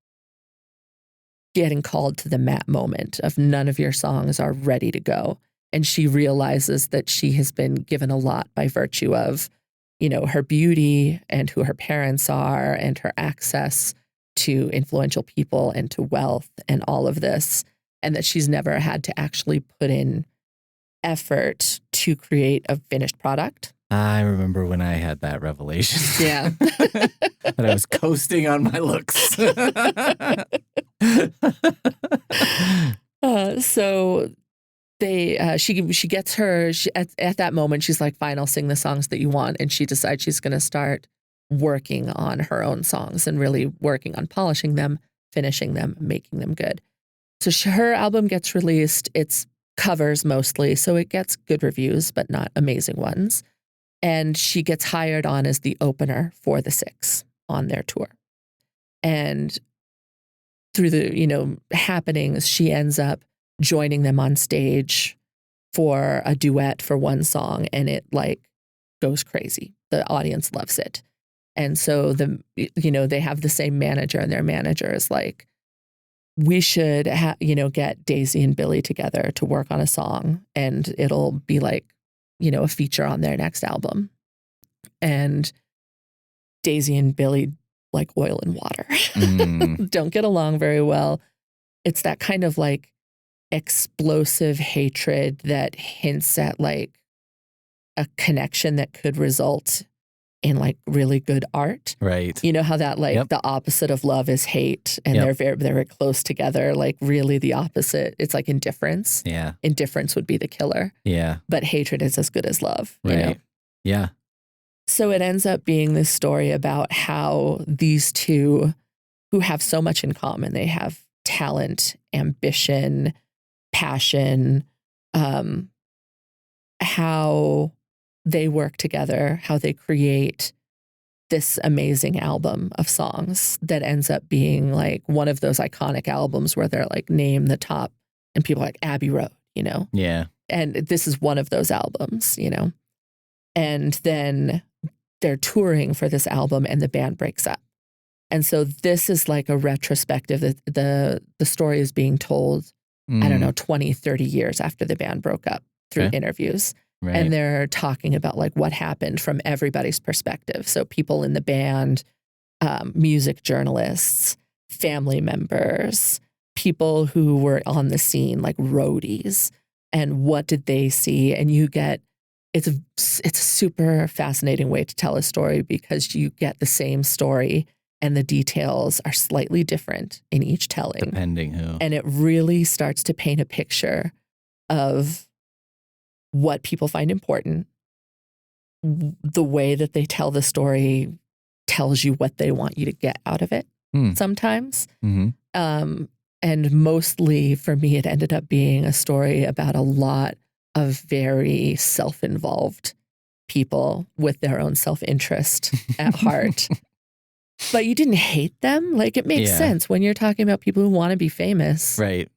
getting called to the mat moment of none of your songs are ready to go. And she realizes that she has been given a lot by virtue of her beauty and who her parents are and her access to influential people and to wealth and all of this, and that she's never had to actually put in effort to create a finished product. I remember when I had that revelation. Yeah. That I was coasting on my looks. So she gets her, at that moment, she's like, fine, I'll sing the songs that you want. And she decides she's going to start working on her own songs and really working on polishing them, finishing them, making them good. So her album gets released. It's covers mostly, so it gets good reviews, but not amazing ones. And she gets hired on as the opener for the Six on their tour. And through the, happenings, she ends up joining them on stage for a duet for one song, and it like goes crazy. The audience loves it. And so they have the same manager, and their manager is like, we should get Daisy and Billy together to work on a song, and it'll be like, a feature on their next album. And Daisy and Billy, like oil and water, don't get along very well. It's that kind of like explosive hatred that hints at like a connection that could result in like really good art. Right. You know how that like the opposite of love is hate, and they're very close together. Like really the opposite. It's like indifference. Yeah. Indifference would be the killer. Yeah. But hatred is as good as love. Right. You know? Yeah. So it ends up being this story about how these two who have so much in common, they have talent, ambition, passion, how they work together, how they create this amazing album of songs that ends up being like one of those iconic albums where they're like, name the top, and people are like Abbey Road, Yeah. And this is one of those albums, And then they're touring for this album and the band breaks up. And so this is like a retrospective. The story is being told, I don't know, 20, 30 years after the band broke up through interviews. Right. And they're talking about like what happened from everybody's perspective. So people in the band, music journalists, family members, people who were on the scene, like roadies, and what did they see? And you get, it's a super fascinating way to tell a story because you get the same story and the details are slightly different in each telling. Depending who. And it really starts to paint a picture of what people find important. The way that they tell the story tells you what they want you to get out of it sometimes. Mm-hmm. And mostly for me, it ended up being a story about a lot of very self-involved people with their own self-interest at heart. But you didn't hate them. Like, it makes sense when you're talking about people who want to be famous. Right.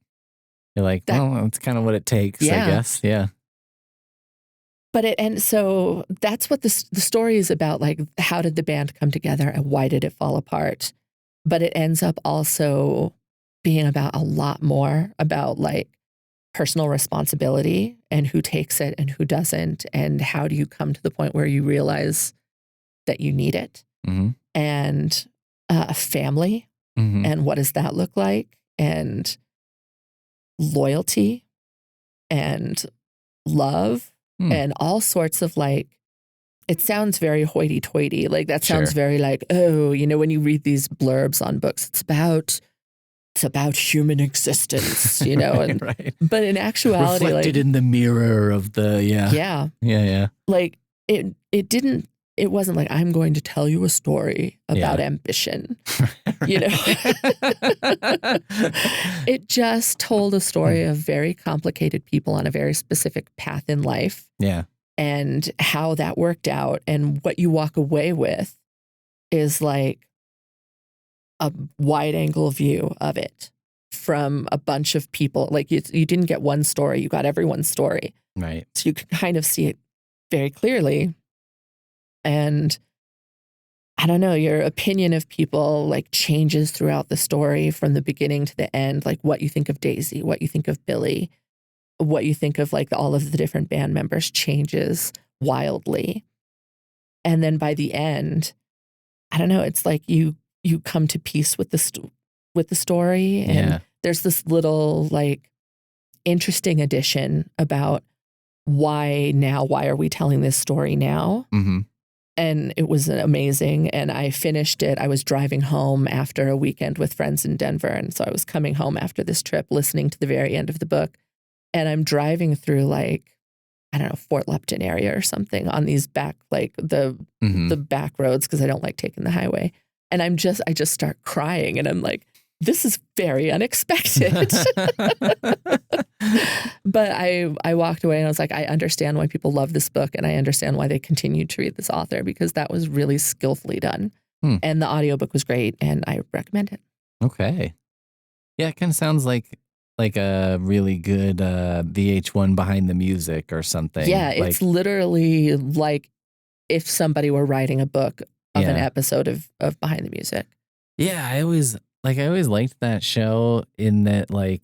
You're like, well, that's kind of what it takes, I guess. Yeah. And so that's what the story is about. Like, how did the band come together and why did it fall apart? But it ends up also being about a lot more about like personal responsibility and who takes it and who doesn't. And how do you come to the point where you realize that you need it? Mm-hmm. And a family. Mm-hmm. And what does that look like? And loyalty and love and all sorts of like, it sounds very hoity-toity. Like that sounds very like, oh, you know, when you read these blurbs on books, it's about human existence, you know. Right, and right. But in actuality, reflected like, in the mirror of the yeah. Like it wasn't like, I'm going to tell you a story about ambition, you know. It just told a story of very complicated people on a very specific path in life. Yeah. And how that worked out, and what you walk away with is like a wide angle view of it from a bunch of people. Like you didn't get one story, you got everyone's story. Right. So you can kind of see it very clearly. And I don't know, your opinion of people like changes throughout the story from the beginning to the end. Like what you think of Daisy, what you think of Billy, what you think of like all of the different band members changes wildly. And then by the end, I don't know, it's like you come to peace with the story. And there's this little like interesting addition about why are we telling this story now? Mm-hmm. And it was amazing. And I finished it. I was driving home after a weekend with friends in Denver. And so I was coming home after this trip, listening to the very end of the book. And I'm driving through like, I don't know, Fort Lupton area or something on these back, like the back roads, because I don't like taking the highway. And I just start crying. And I'm like, this is very unexpected. But I walked away and I was like, I understand why people love this book, and I understand why they continue to read this author, because that was really skillfully done. And the audiobook was great, and I recommend it. Okay. Yeah, it kind of sounds like a really good VH1 Behind the Music or something. Yeah, it's literally like if somebody were writing a book of an episode of Behind the Music. Yeah, I always liked that show in that like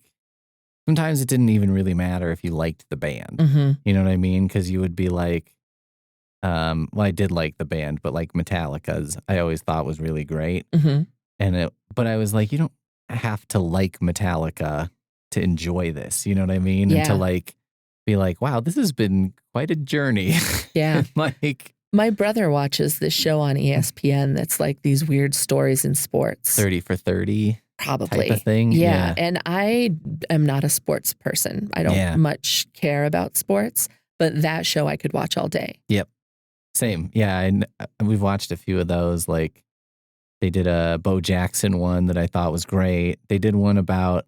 sometimes it didn't even really matter if you liked the band. Mm-hmm. You know what I mean? Because you would be like, well, I did like the band, but like Metallica's I always thought was really great. Mm-hmm. But I was like, you don't have to like Metallica to enjoy this. You know what I mean? Yeah. And to like be like, wow, this has been quite a journey. Yeah. Like my brother watches this show on ESPN that's like these weird stories in sports. 30 for 30. Probably. Type of thing. Yeah. And I am not a sports person. I don't much care about sports, but that show I could watch all day. Yep. Same. Yeah. And we've watched a few of those. Like they did a Bo Jackson one that I thought was great. They did one about,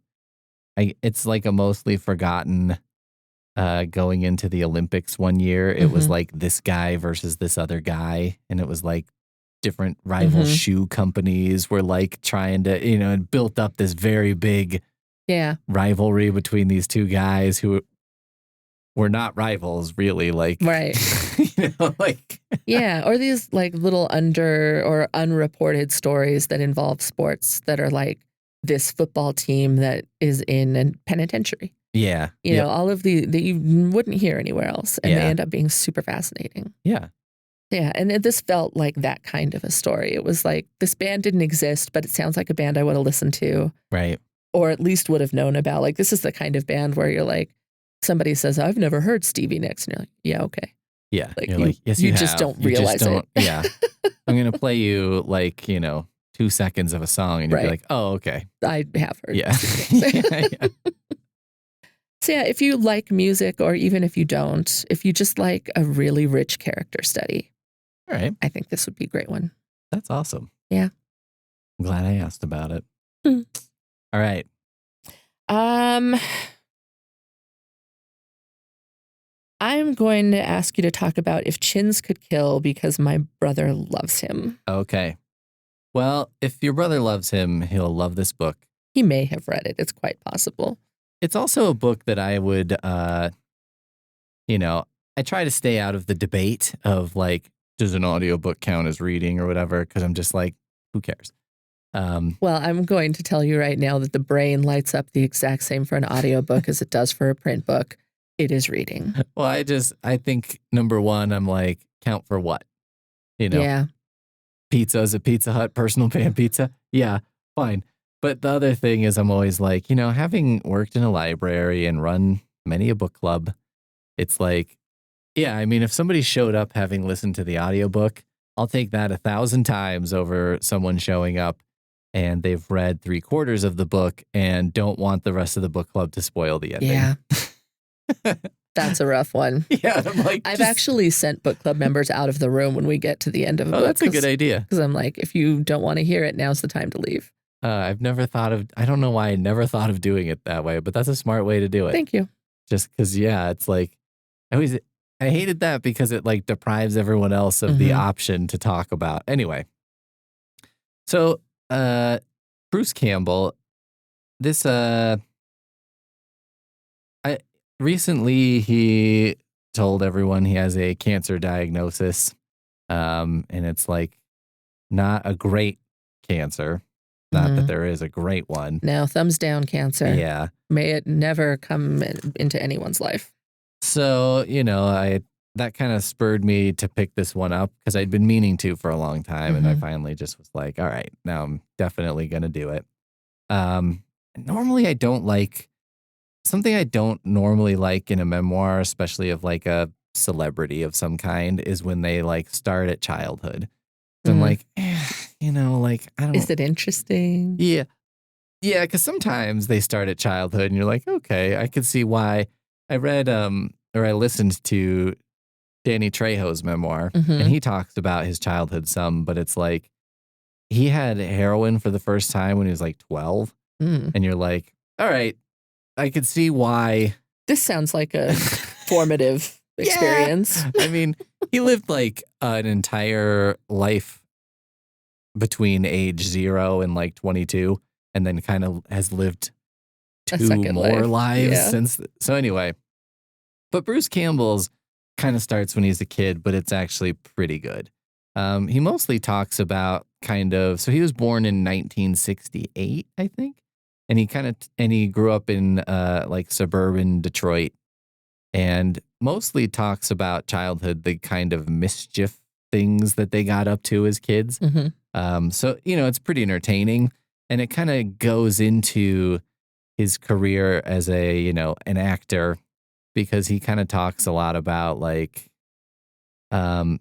it's like a mostly forgotten going into the Olympics one year. It was like this guy versus this other guy. And it was like different rival shoe companies were like trying to, you know, and built up this very big rivalry between these two guys who were not rivals really, like right. You know, like or these like little under or unreported stories that involve sports that are like this football team that is in a penitentiary. Yeah. You know, all of that you wouldn't hear anywhere else, and they end up being super fascinating. Yeah. Yeah, and this felt like that kind of a story. It was like, this band didn't exist, but it sounds like a band I would have listened to. Right. Or at least would have known about. Like, this is the kind of band where you're like, somebody says, I've never heard Stevie Nicks. And you're like, yeah, okay. Yeah. Like, you're like, yes, you just have. don't realize it. Yeah. I'm going to play you like, you know, 2 seconds of a song and you'll be like, oh, okay. I have heard. Yeah. Yeah. So yeah, if you like music, or even if you don't, if you just like a really rich character study, all right, I think this would be a great one. That's awesome. Yeah. I'm glad I asked about it. All right. I'm going to ask you to talk about If Chins Could Kill, because my brother loves him. Okay. Well, if your brother loves him, he'll love this book. He may have read it. It's quite possible. It's also a book that I would, you know, I try to stay out of the debate of like, does an audiobook count as reading or whatever? Because I'm just like, who cares? Well, I'm going to tell you right now that the brain lights up the exact same for an audiobook as it does for a print book. It is reading. Well, I think number one, I'm like, count for what? You know, Yeah. pizza is a Pizza Hut personal pan pizza. Yeah, fine. But the other thing is I'm always like, having worked in a library and run many a book club, it's like, yeah, I mean, if somebody showed up having listened to the audiobook, I'll take that 1,000 times over someone showing up and they've read 3/4 of the book and don't want the rest of the book club to spoil the ending. Yeah. That's a rough one. Yeah, I'm like, I've actually sent book club members out of the room when we get to the end of a book. Oh, that's a good idea. Because I'm like, if you don't want to hear it, now's the time to leave. I don't know why I never thought of doing it that way, but that's a smart way to do it. Thank you. Just because, yeah, it's like, I hated that because it like deprives everyone else of the option to talk about. Anyway, so Bruce Campbell, this recently he told everyone he has a cancer diagnosis, and it's like not a great cancer. Not that there is a great one. No, thumbs down cancer. Yeah. May it never come into anyone's life. So, that kind of spurred me to pick this one up because I'd been meaning to for a long time. And I finally just was like, all right, now I'm definitely going to do it. Normally I don't like something I don't normally like in a memoir, especially of like a celebrity of some kind, is when they like start at childhood. I'm like, like, I don't. Is it interesting? Yeah. Yeah, because sometimes they start at childhood and you're like, okay, I could see why. I read or I listened to Danny Trejo's memoir, and he talks about his childhood some, but it's like he had heroin for the first time when he was like 12. And you're like, all right, I could see why. This sounds like a formative experience. I mean, he lived like an entire life between age 0 and like 22, and then kind of has lived 2 more lives since. So anyway, but Bruce Campbell's kind of starts when he's a kid, but it's actually pretty good. He mostly talks about so he was born in 1968, I think. And he grew up in like suburban Detroit, and mostly talks about childhood, the kind of mischief things that they got up to as kids. So, it's pretty entertaining, and it kind of goes into his career as an actor, because he kind of talks a lot about like, a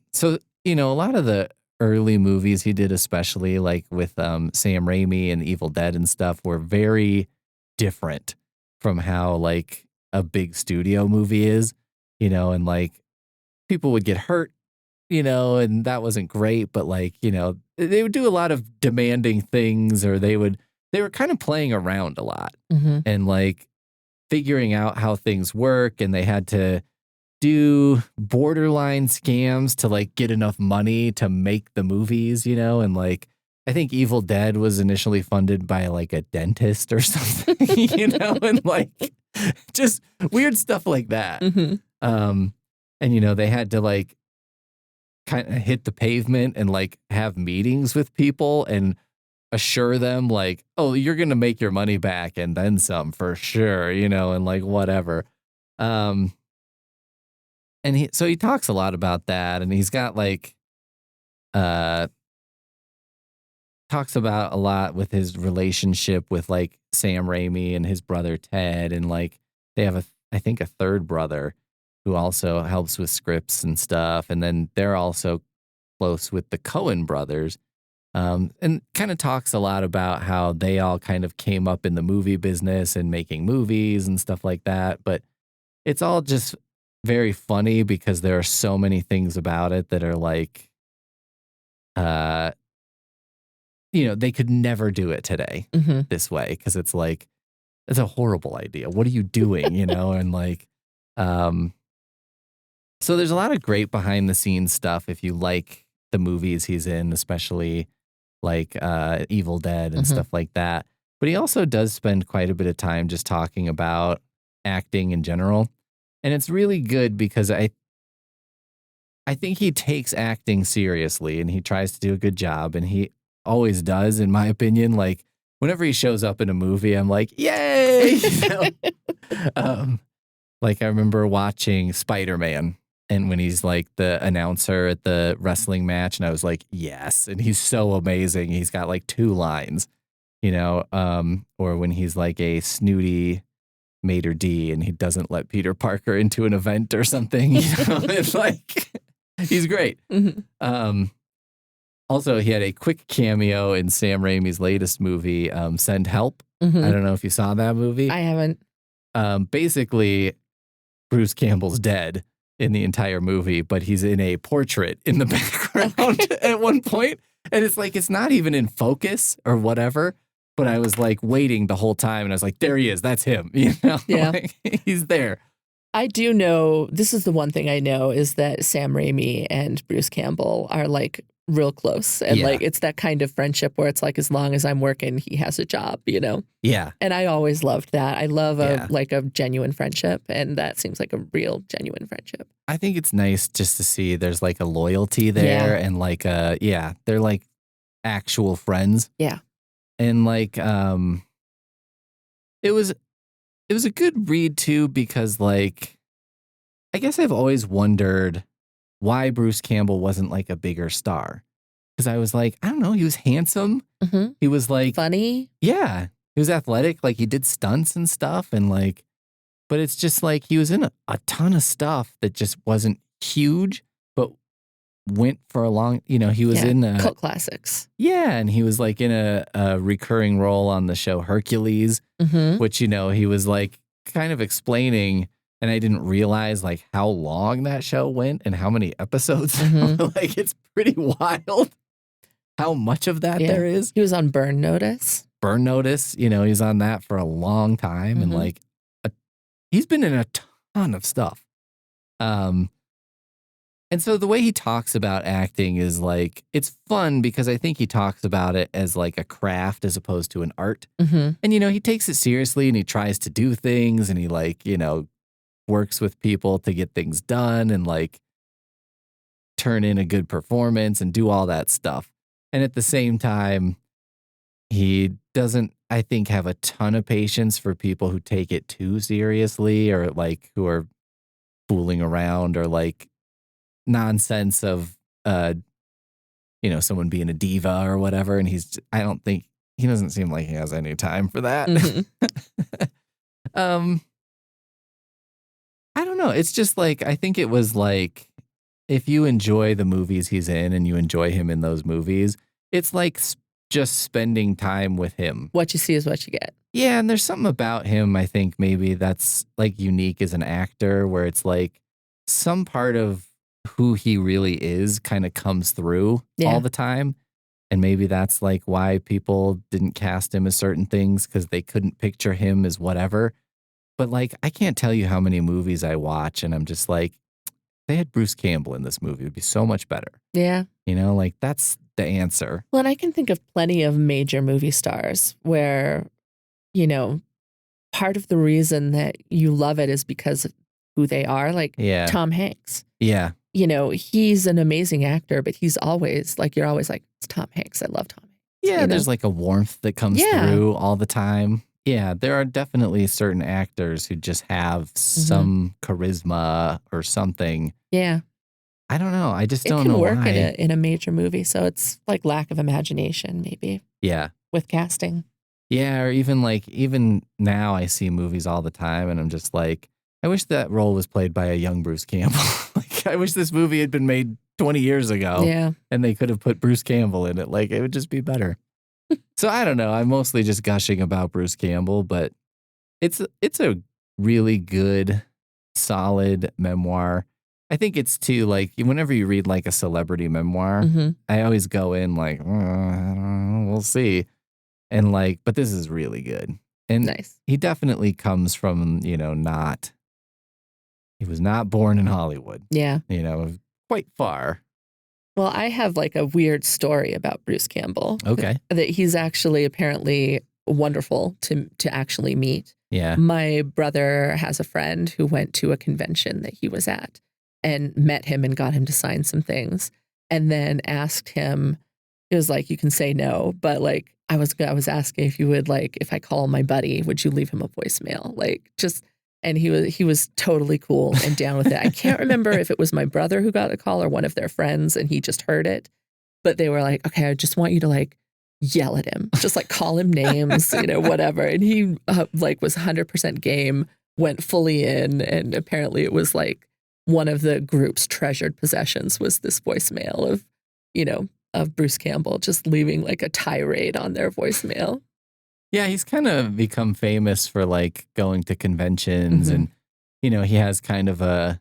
lot of the early movies he did, especially like with Sam Raimi and Evil Dead and stuff, were very different from how like a big studio movie is, and like people would get hurt, and that wasn't great, but like, they would do a lot of demanding things, or they were kind of playing around a lot and like figuring out how things work, and they had to do borderline scams to like get enough money to make the movies, and like I think Evil Dead was initially funded by like a dentist or something, and like just weird stuff like that. And they had to like kind of hit the pavement and like have meetings with people and assure them like, oh, you're gonna make your money back and then some for sure, and like whatever. And he talks a lot about that, and he's got like, talks about a lot with his relationship with like Sam Raimi and his brother Ted, and like they have I think a third brother who also helps with scripts and stuff, and then they're also close with the Coen brothers, and kind of talks a lot about how they all kind of came up in the movie business and making movies and stuff like that, but it's all just very funny because there are so many things about it that are like, they could never do it today this way, because it's like, it's a horrible idea. What are you doing? And like, so there's a lot of great behind the scenes stuff if you like the movies he's in, especially like Evil Dead and stuff like that. But he also does spend quite a bit of time just talking about acting in general. And it's really good because I think he takes acting seriously and he tries to do a good job, and he always does, in my opinion. Like, whenever he shows up in a movie, I'm like, yay! Like, I remember watching Spider-Man, and when he's like the announcer at the wrestling match, and I was like, yes. And he's so amazing. He's got like 2 lines, or when he's like a snooty maitre d' and he doesn't let Peter Parker into an event or something. It's like, he's great. Mm-hmm. Also, he had a quick cameo in Sam Raimi's latest movie, Send Help. Mm-hmm. I don't know if you saw that movie. I haven't. Basically, Bruce Campbell's dead in the entire movie, but he's in a portrait in the background at one point. And it's like, it's not even in focus or whatever. But I was like waiting the whole time, and I was like, there he is. That's him. Yeah. Like, he's there. I do know, this is the one thing I know, is that Sam Raimi and Bruce Campbell are like real close. And like, it's that kind of friendship where it's like, as long as I'm working, he has a job, Yeah. And I always loved that. I love a genuine friendship. And that seems like a real genuine friendship. I think it's nice just to see there's like a loyalty there, and like, they're like actual friends. Yeah. And like, it was a good read too, because like, I guess I've always wondered why Bruce Campbell wasn't like a bigger star. Because I was like, I don't know, he was handsome. Mm-hmm. He was like funny. Yeah. He was athletic. Like, he did stunts and stuff. And like, but it's just like he was in a ton of stuff that just wasn't huge, but went for a long, he was in cult classics. Yeah. And he was like in a recurring role on the show Hercules, which, he was like kind of explaining. And I didn't realize like how long that show went and how many episodes. Like, it's pretty wild how much of that there is. He was on Burn Notice. Burn Notice, he's on that for a long time. And like, he's been in a ton of stuff. And so the way he talks about acting is like, it's fun because I think he talks about it as like a craft as opposed to an art. And, he takes it seriously and he tries to do things and he like, works with people to get things done and like turn in a good performance and do all that stuff. And at the same time, he doesn't, I think, have a ton of patience for people who take it too seriously or like who are fooling around or like nonsense of, someone being a diva or whatever. And I don't think, he doesn't seem like he has any time for that. I don't know. It's just like, I think it was like, if you enjoy the movies he's in and you enjoy him in those movies, it's like just spending time with him. What you see is what you get. Yeah. And there's something about him, I think maybe that's like unique as an actor where it's like some part of who he really is kind of comes through all the time. And maybe that's like why people didn't cast him as certain things because they couldn't picture him as whatever. But like, I can't tell you how many movies I watch and I'm just like, they had Bruce Campbell in this movie, it would be so much better. Yeah. Like that's the answer. Well, and I can think of plenty of major movie stars where, part of the reason that you love it is because of who they are. Like Tom Hanks. Yeah. He's an amazing actor, but he's always like, you're always like, it's Tom Hanks. I love Tom Hanks. Yeah. There's like a warmth that comes through all the time. Yeah, there are definitely certain actors who just have some charisma or something. Yeah. I don't know. I just don't know why. It can work in a major movie, so it's like lack of imagination, maybe. Yeah. With casting. Yeah, or even now I see movies all the time and I'm just like, I wish that role was played by a young Bruce Campbell. Like, I wish this movie had been made 20 years ago. Yeah. And they could have put Bruce Campbell in it. Like, it would just be better. So I don't know. I'm mostly just gushing about Bruce Campbell, but it's a really good, solid memoir. I think it's too like whenever you read like a celebrity memoir, I always go in like, I don't know, we'll see. And like, but this is really good. And nice. He definitely comes from, he was not born in Hollywood. Yeah. Quite far. Well, I have like a weird story about Bruce Campbell. Okay. That he's actually apparently wonderful to actually meet. Yeah. My brother has a friend who went to a convention that he was at. and met him and got him to sign some things, and then asked him, it was like, you can say no, but like I was asking if you would, like, if I call my buddy, would you leave him a voicemail? Like, just, and he was totally cool and down with it. I can't remember if it was my brother who got a call or one of their friends and he just heard it, but they were like, okay, I just want you to like yell at him, just like call him names, whatever. And he like was 100% game, went fully in, and apparently it was like one of the group's treasured possessions was this voicemail of Bruce Campbell just leaving like a tirade on their voicemail. Yeah, he's kind of become famous for like going to conventions and, he has kind of a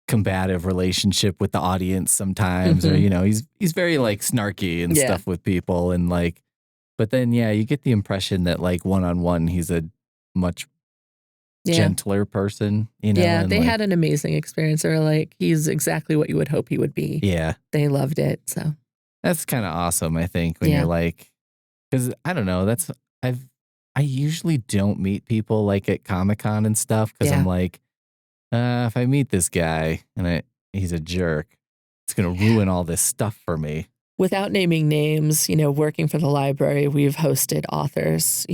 combative relationship with the audience sometimes, or, he's very like snarky and stuff with people. And like, but then, you get the impression that like one-on-one, he's a much gentler person, Yeah, and they like, had an amazing experience. They were like, he's exactly what you would hope he would be. Yeah. They loved it. So that's kind of awesome, I think, when you're like, because I don't know, I usually don't meet people like at Comic-Con and stuff because I'm like, if I meet this guy and he's a jerk, it's going to ruin all this stuff for me. Without naming names, working for the library, we've hosted authors,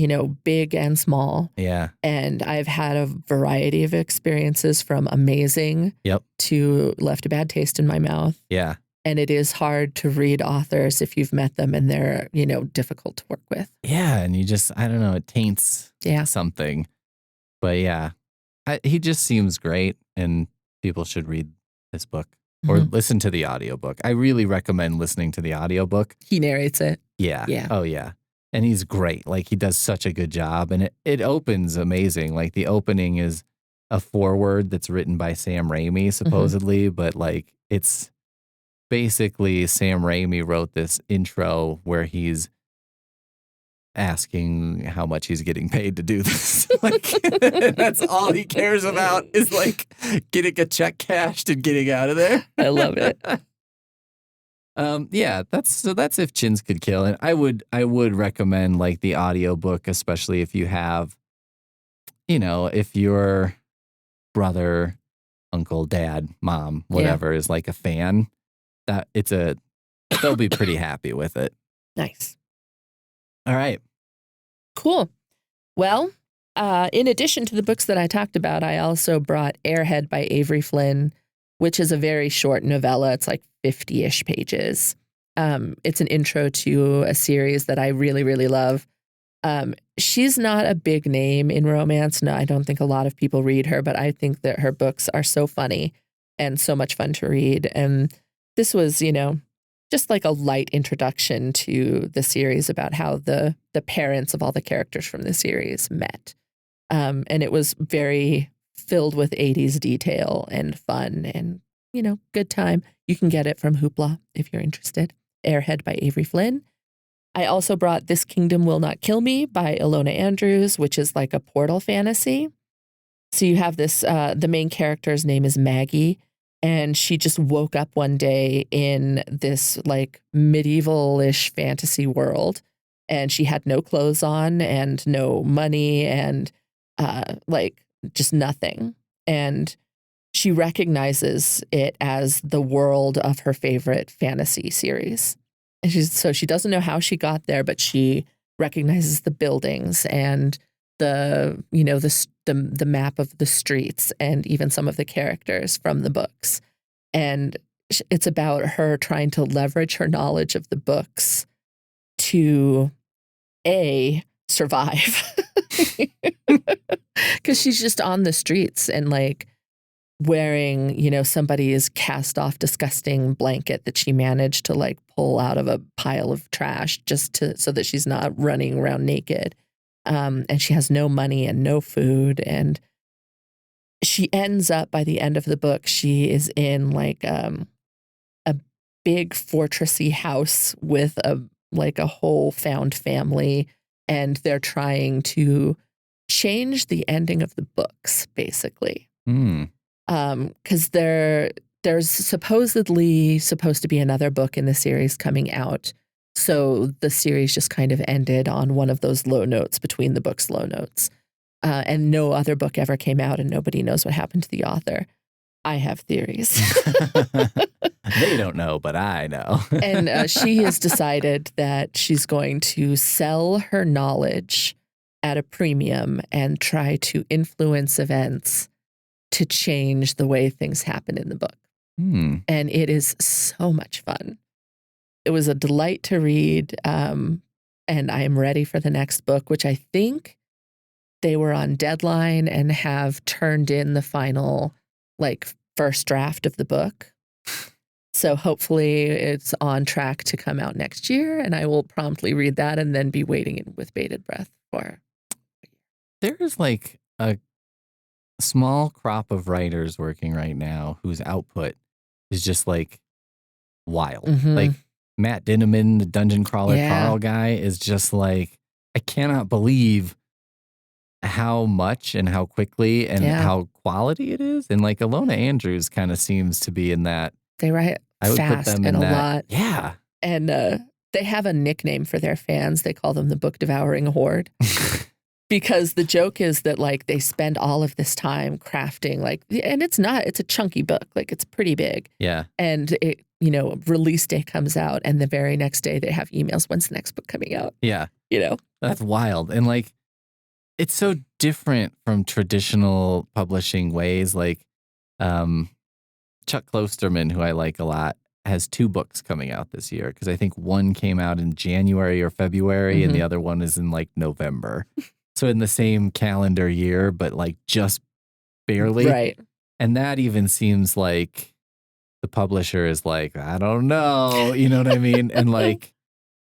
big and small. Yeah. And I've had a variety of experiences from amazing to left a bad taste in my mouth. Yeah. And it is hard to read authors if you've met them and they're, difficult to work with. Yeah. And you just, I don't know, it taints something. But yeah, he just seems great and people should read this book or listen to the audiobook. I really recommend listening to the audiobook. He narrates it. Yeah. Yeah. Oh, yeah. And he's great. Like, he does such a good job. And it opens amazing. Like, the opening is a foreword that's written by Sam Raimi, supposedly. But, like, it's basically Sam Raimi wrote this intro where he's asking how much he's getting paid to do this. Like, that's all he cares about is like getting a check cashed and getting out of there. I love it. Yeah, that's If Chins Could Kill. And I would recommend like the audiobook, especially if you have, if your brother, uncle, dad, mom, whatever is like a fan, that they'll be pretty happy with it. Nice. All right. Cool. Well, in addition to the books that I talked about, I also brought Airhead by Avery Flynn, which is a very short novella. It's like 50-ish pages. It's an intro to a series that I really, really love. She's not a big name in romance. No, I don't think a lot of people read her, but I think that her books are so funny and so much fun to read. And this was, just like a light introduction to the series about how the parents of all the characters from the series met. And it was very filled with 80s detail and fun and, good time. You can get it from Hoopla if you're interested. Airhead by Avery Flynn. I also brought This Kingdom Will Not Kill Me by Ilona Andrews, which is like a portal fantasy. So you have this, the main character's name is Maggie, and she just woke up one day in this like medieval-ish fantasy world, and she had no clothes on and no money and like just nothing. And she recognizes it as the world of her favorite fantasy series. And so she doesn't know how she got there, but she recognizes the buildings and the map of the streets and even some of the characters from the books. And it's about her trying to leverage her knowledge of the books to survive. Because she's just on the streets and like wearing, somebody's cast off disgusting blanket that she managed to like pull out of a pile of trash so that she's not running around naked. And she has no money and no food. And she ends up, by the end of the book, she is in like a big fortressy house with a whole found family. And they're trying to change the ending of the books, basically. Because there's supposedly supposed to be another book in the series coming out. So the series just kind of ended on one of those low notes between the books' low notes. And no other book ever came out and nobody knows what happened to the author. I have theories. They don't know, but I know. And she has decided that she's going to sell her knowledge at a premium and try to influence events to change the way things happen in the book. And it is so much fun. It was a delight to read, and I am ready for the next book, which I think they were on deadline and have turned in the final, first draft of the book. So hopefully it's on track to come out next year, and I will promptly read that and then be waiting with bated breath for. There is a small crop of writers working right now whose output is just wild. Mm-hmm. Matt Dinneman, the Dungeon Crawler Carl guy, is just I cannot believe how much and how quickly and how quality it is. And Ilona Andrews kind of seems to be in that. They write fast and a lot. Yeah. And they have a nickname for their fans. They call them the Book Devouring Horde. Because the joke is that they spend all of this time crafting and it's a chunky book. It's pretty big. Yeah. And it, release day comes out and the very next day they have emails. When's the next book coming out? Yeah. That's wild. And it's so different from traditional publishing ways. Chuck Klosterman, who I like a lot, has 2 books coming out this year because I think one came out in January or February and the other one is in November. So in the same calendar year, but just barely. Right. And that even seems like the publisher is I don't know, you know what I mean? And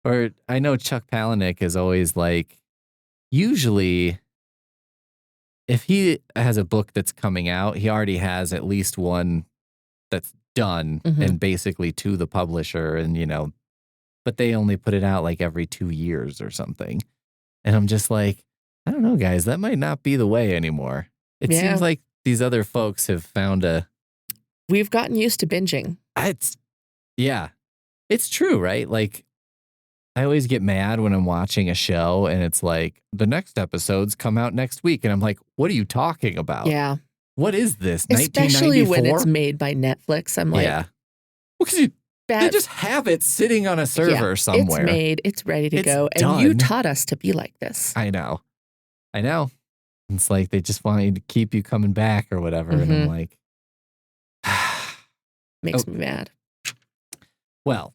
or I know Chuck Palahniuk is always usually if he has a book that's coming out, he already has at least one that's done and basically to the publisher and, but they only put it out every 2 years or something. And I'm just I don't know, guys, that might not be the way anymore. It seems like these other folks have found We've gotten used to binging. It's true, right? I always get mad when I'm watching a show and it's the next episodes come out next week. And I'm what are you talking about? Yeah. What is this? Especially 1994? when it's made by Netflix. I'm yeah. Well, because they just have it sitting on a server somewhere. It's made. It's ready to go. Done. And you taught us to be like this. I know. It's they just want you to keep you coming back or whatever. And I'm makes me mad. Well,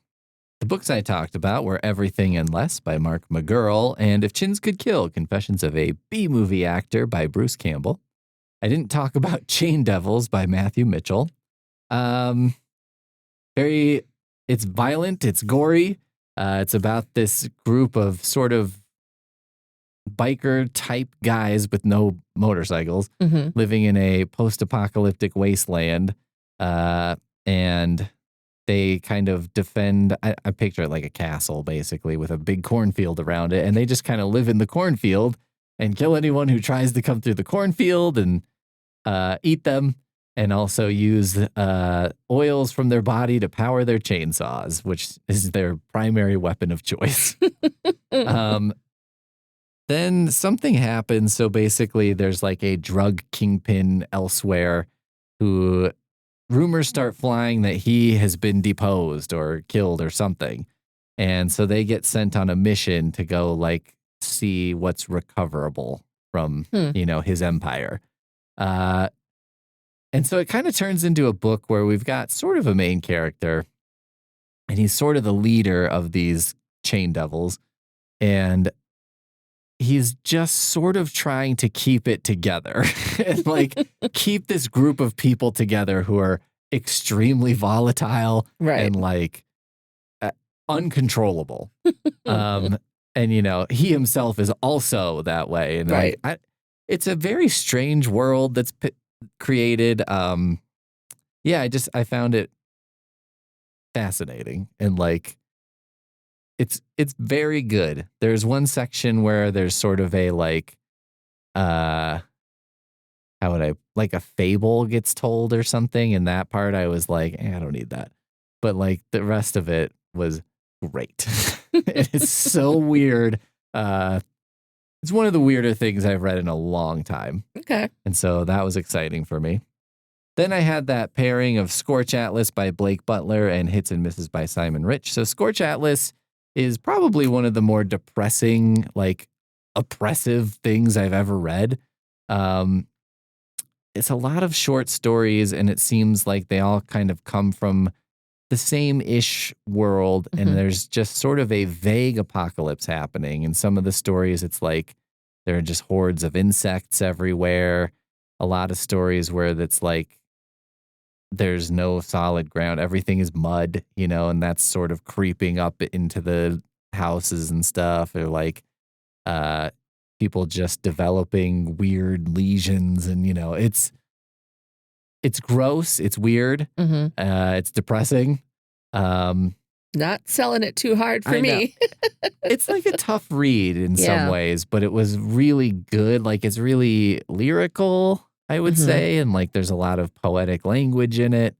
the books I talked about were Everything and Less by Mark Mcgurl and If Chins Could Kill, Confessions of a B-Movie Actor by Bruce Campbell. I didn't talk about Chaindevils by Matthew Mitchell. It's violent, it's gory. It's about this group of sort of biker type guys with no motorcycles living in a post-apocalyptic wasteland. And they kind of defend, I picture it like a castle, basically, with a big cornfield around it. And they just kind of live in the cornfield and kill anyone who tries to come through the cornfield and eat them. And also use oils from their body to power their chainsaws, which is their primary weapon of choice. Then something happens. So basically, there's a drug kingpin elsewhere who rumors start flying that he has been deposed or killed or something. And so they get sent on a mission to go see what's recoverable from, his empire. And so it kind of turns into a book where we've got sort of a main character and he's sort of the leader of these Chaindevils. And he's just sort of trying to keep it together and keep this group of people together who are extremely volatile and uncontrollable. And he himself is also that way. And it's a very strange world that's created. I found it fascinating and it's very good. There's one section where there's sort of a how would I a fable gets told or something. And that part I was I don't need that. But the rest of it was great. It is so weird. It's one of the weirder things I've read in a long time. Okay. And so that was exciting for me. Then I had that pairing of Scorch Atlas by Blake Butler and Hits and Misses by Simon Rich. So Scorch Atlas is probably one of the more depressing, like oppressive things I've ever read. It's a lot of short stories, and it seems like they all kind of come from the same-ish world, and there's just sort of a vague apocalypse happening. In some of the stories, it's like there are just hordes of insects everywhere. A lot of stories where it's like there's no solid ground. Everything is mud, and that's sort of creeping up into the houses and stuff. Or like people just developing weird lesions, and it's gross, it's weird, it's depressing. Not selling it too hard for me. It's like a tough read in some ways, but it was really good. Like, it's really lyrical, I would say, and like there's a lot of poetic language in it.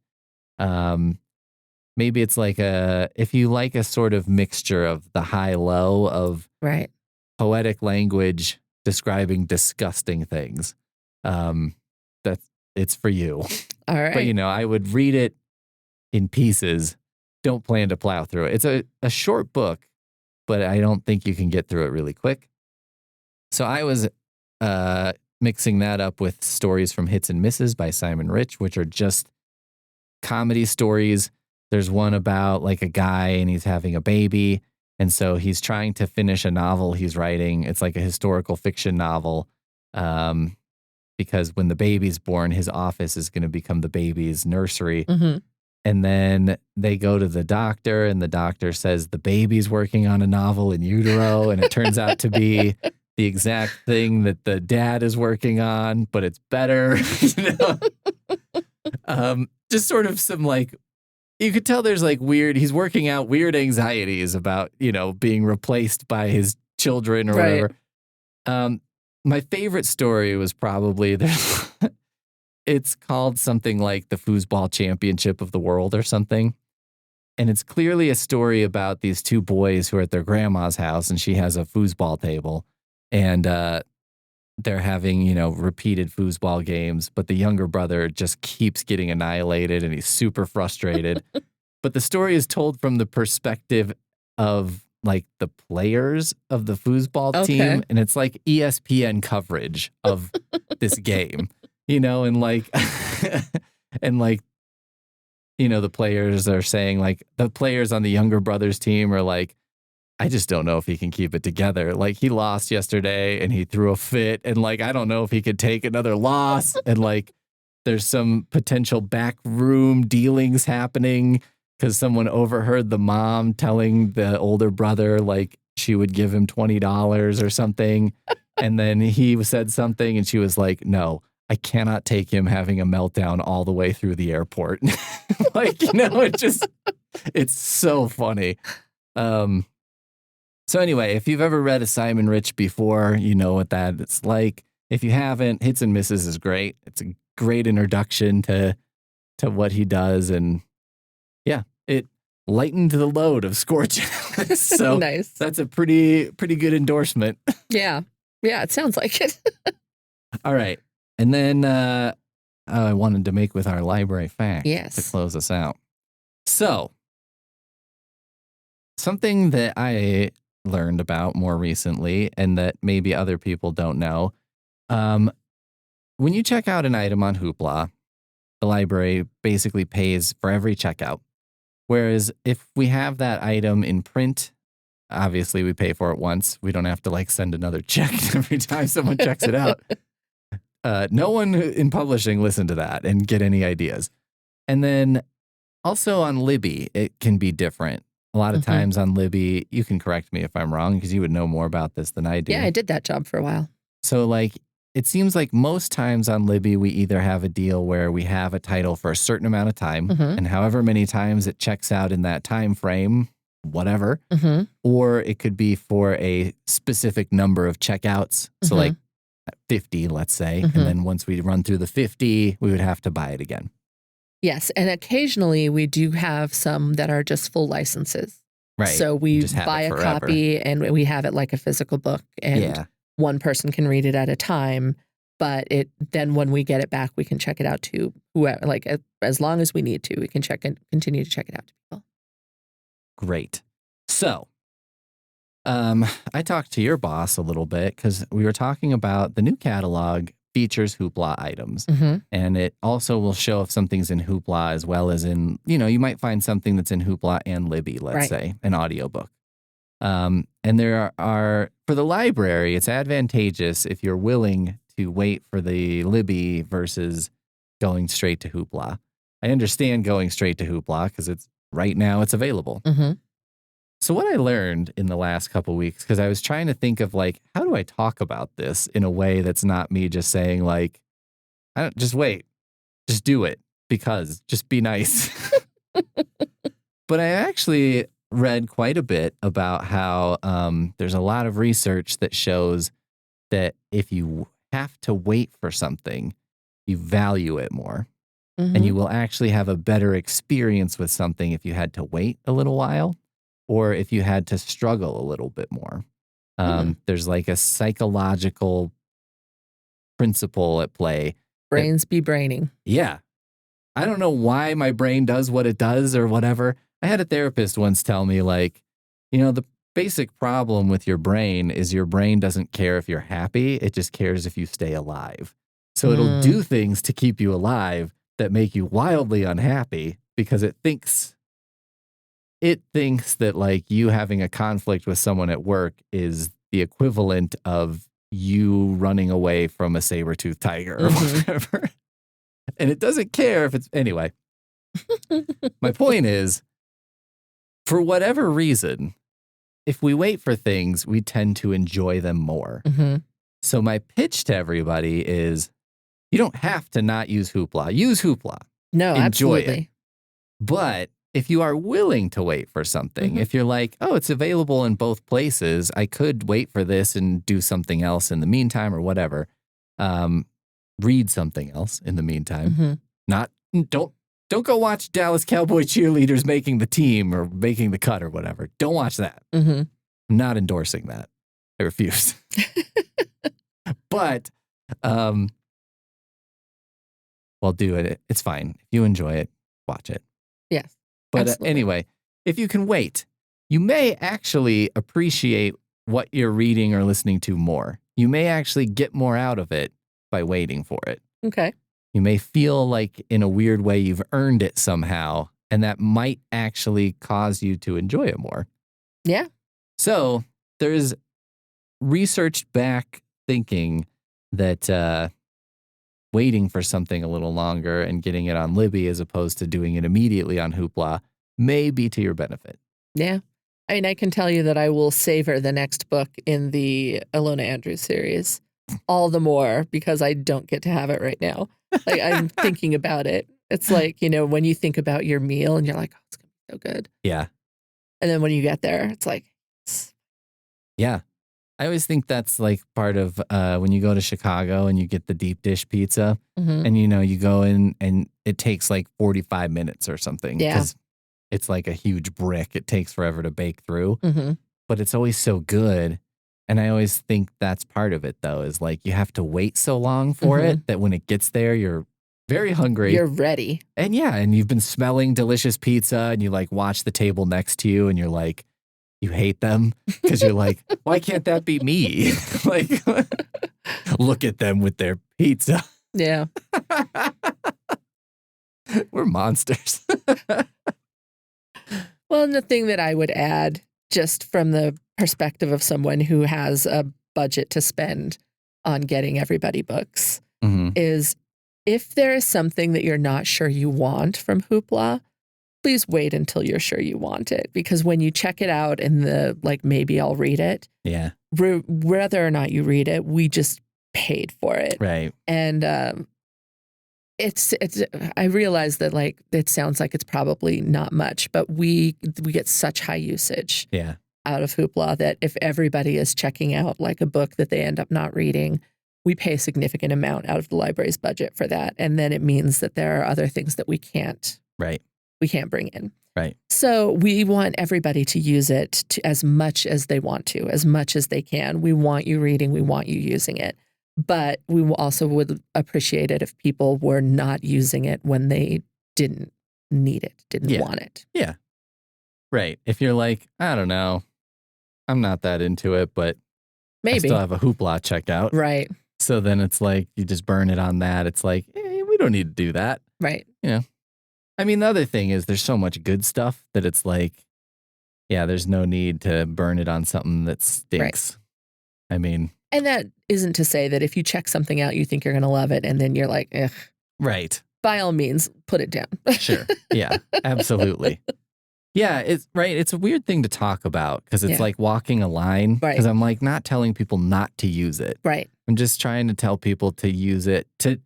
Maybe it's like if you like a sort of mixture of the high-low of poetic language describing disgusting things, it's for you. All right. But, I would read it in pieces. Don't plan to plow through it. It's a short book, but I don't think you can get through it really quick. So I was mixing that up with stories from Hits and Misses by Simon Rich, which are just comedy stories. There's one about like a guy and he's having a baby. And so he's trying to finish a novel he's writing. It's like a historical fiction novel. Because when the baby's born, his office is going to become the baby's nursery. And then they go to the doctor, and the doctor says the baby's working on a novel in utero, and it turns out to be the exact thing that the dad is working on, but it's better. Just sort of some like, you could tell there's like he's working out weird anxieties about, being replaced by his children or whatever. My favorite story was probably it's called something like the Foosball Championship of the World or something. And it's clearly a story about these two boys who are at their grandma's house, and she has a foosball table. And they're having, repeated foosball games, but the younger brother just keeps getting annihilated, and he's super frustrated. But the story is told from the perspective of like the players of the foosball team, and it's like ESPN coverage of this game, and like the players are saying, like, the players on the younger brother's team are like, I just don't know if he can keep it together. Like, he lost yesterday and he threw a fit, and like, I don't know if he could take another loss. And like, there's some potential backroom dealings happening because someone overheard the mom telling the older brother, like, she would give him $20 or something. And then he said something and she was like, no, I cannot take him having a meltdown all the way through the airport. Like, it's so funny. So anyway, if you've ever read a Simon Rich before, you know what it's like. If you haven't, Hits and Misses is great. It's a great introduction to what he does. And yeah, it lightened the load of Scorch. So nice. That's a pretty good endorsement. Yeah. Yeah, it sounds like it. All right. And then I wanted to make with our library fact to close us out. So something that I learned about more recently, and that maybe other people don't know, when you check out an item on Hoopla, the library basically pays for every checkout. Whereas if we have that item in print, obviously we pay for it once. We don't have to like send another check every time someone checks it out. No one in publishing listened to that and get any ideas. And then also on Libby, it can be different. A lot of times on Libby, you can correct me if I'm wrong because you would know more about this than I do. Yeah, I did that job for a while. So like, it seems like most times on Libby, we either have a deal where we have a title for a certain amount of time, and however many times it checks out in that time frame, whatever, or it could be for a specific number of checkouts. So like 50, let's say, and then once we run through the 50, we would have to buy it again. Yes, and occasionally we do have some that are just full licenses. Right. So we buy a copy and we have it like a physical book, and one person can read it at a time. but then when we get it back, we can check it out to whoever, like as long as we need to, we can continue to check it out to people. Great. So, I talked to your boss a little bit because we were talking about the new catalog features Hoopla items. And it also will show if something's in Hoopla as well as in, you might find something that's in Hoopla and Libby, let's say, an audiobook. And there are, for the library, it's advantageous if you're willing to wait for the Libby versus going straight to Hoopla. I understand going straight to Hoopla because right now it's available. So what I learned in the last couple weeks, because I was trying to think of how do I talk about this in a way that's not me just saying just wait, just do it because just be nice. But I actually read quite a bit about how there's a lot of research that shows that if you have to wait for something, you value it more. And you will actually have a better experience with something if you had to wait a little while or if you had to struggle a little bit more. There's a psychological principle at play. Brains be braining. Yeah. I don't know why my brain does what it does or whatever. I had a therapist once tell me the basic problem with your brain is your brain doesn't care if you're happy. It just cares if you stay alive. So it'll do things to keep you alive that make you wildly unhappy because it thinks that you having a conflict with someone at work is the equivalent of you running away from a saber-toothed tiger or whatever. And it doesn't care if it's... Anyway, my point is, for whatever reason, if we wait for things, we tend to enjoy them more. So my pitch to everybody is, you don't have to not use Hoopla. Use Hoopla. No, Enjoy absolutely. it. But if you are willing to wait for something, if you're it's available in both places, I could wait for this and do something else in the meantime or whatever. Read something else in the meantime. Don't go watch Dallas Cowboy cheerleaders making the team or making the cut or whatever. Don't watch that. I'm not endorsing that. I refuse. But, do it. It's fine. If you enjoy it, watch it. Yes. But anyway, if you can wait, you may actually appreciate what you're reading or listening to more. You may actually get more out of it by waiting for it. Okay. You may feel like in a weird way you've earned it somehow, and that might actually cause you to enjoy it more. Yeah. So there's researched back thinking that waiting for something a little longer and getting it on Libby as opposed to doing it immediately on Hoopla may be to your benefit. Yeah. I mean, I can tell you that I will savor the next book in the Ilona Andrews series all the more because I don't get to have it right now. I'm thinking about it. It's when you think about your meal and you're like, oh, it's going to be so good. Yeah. And then when you get there, it's like, yeah. I always think that's part of when you go to Chicago and you get the deep dish pizza and, you go in and it takes 45 minutes or something. Yeah. Because it's a huge brick. It takes forever to bake through. But it's always so good. And I always think that's part of it, though, is you have to wait so long for it that when it gets there, you're very hungry. You're ready. And and you've been smelling delicious pizza and you watch the table next to you and you're you hate them because you're why can't that be me? Look at them with their pizza. Yeah. We're monsters. Well, and the thing that I would add, just from the perspective of someone who has a budget to spend on getting everybody books, is if there is something that you're not sure you want from Hoopla, please wait until you're sure you want it. Because when you check it out in the, maybe I'll read it. Yeah. Whether or not you read it, we just paid for it. Right. And I realize that it sounds like it's probably not much, but we get such high usage out of Hoopla that if everybody is checking out a book that they end up not reading, we pay a significant amount out of the library's budget for that. And then it means that there are other things that we can't bring in. Right. So we want everybody to use it as much as they want to, as much as they can. We want you reading. We want you using it. But we also would appreciate it if people were not using it when they didn't need it, didn't want it. Yeah. Right. If you're like, I don't know, I'm not that into it, but maybe I still have a Hoopla checkout. Right. So then it's like you just burn it on that. It's like, we don't need to do that. Right. You know, I mean, the other thing is there's so much good stuff that it's like, yeah, there's no need to burn it on something that stinks. Right. I mean, and that isn't to say that if you check something out, you think you're going to love it, and then you're like, ugh. Right. By all means, put it down. Sure. Yeah, absolutely. Yeah, it's right. It's a weird thing to talk about because it's like walking a line. Because I'm like not telling people not to use it. Right. I'm just trying to tell people to use it, to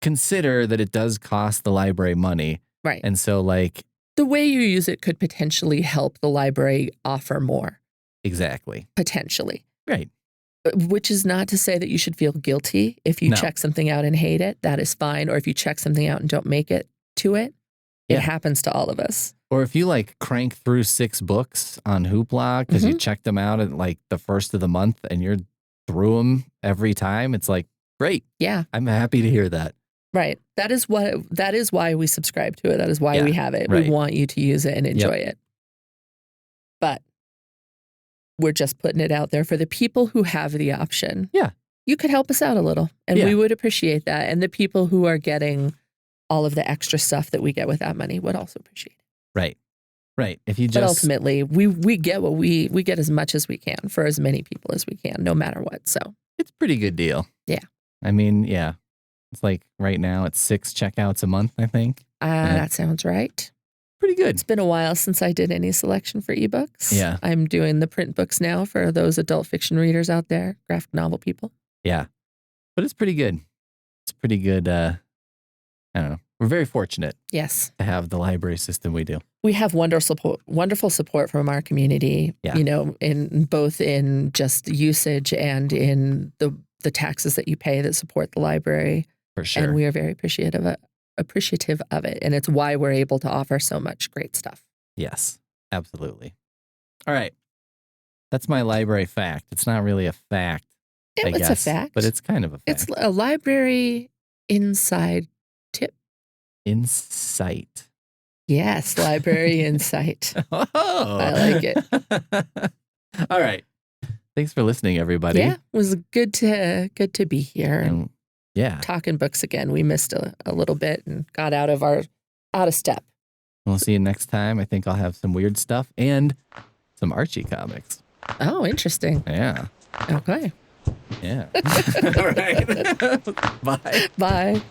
consider that it does cost the library money. Right. And so like the way you use it could potentially help the library offer more. Exactly. Potentially. Right. Which is not to say that you should feel guilty if you check something out and hate it. That is fine. Or if you check something out and don't make it to it, it happens to all of us. Or if you like crank through 6 books on Hoopla because you checked them out at like the first of the month and you're through them every time, it's like, great. Yeah. I'm happy to hear that. Right. That is why we subscribe to it. That is why we have it. Right. We want you to use it and enjoy it. But we're just putting it out there for the people who have the option. Yeah. You could help us out a little, and we would appreciate that. And the people who are getting all of the extra stuff that we get with that money would also appreciate it. Right. Right. If you just. But ultimately, we get what we get as much as we can for as many people as we can, no matter what. So it's a pretty good deal. Yeah. I mean, yeah. It's like right now it's 6 checkouts a month, I think. That sounds right. Pretty good. It's been a while since I did any selection for ebooks. Yeah. I'm doing the print books now for those adult fiction readers out there, graphic novel people. Yeah. But it's pretty good. It's pretty good. I don't know. We're very fortunate. Yes. To have the library system we do. We have wonderful support from our community, you know, in both in just usage and in the taxes that you pay that support the library. For sure. And we are very appreciative of it. And it's why we're able to offer so much great stuff. Yes, absolutely. All right. That's my library fact. It's not really a fact, I guess. It's a fact. But it's kind of a fact. It's a library inside tip. Insight. Yes, library insight. Oh. I like it. All right. Thanks for listening, everybody. Yeah, it was good to be here. And talking books again. We missed a little bit and got out of step. We'll see you next time. I think I'll have some weird stuff and some Archie comics. Oh, interesting. Yeah. Okay. Yeah. All right. Bye. Bye.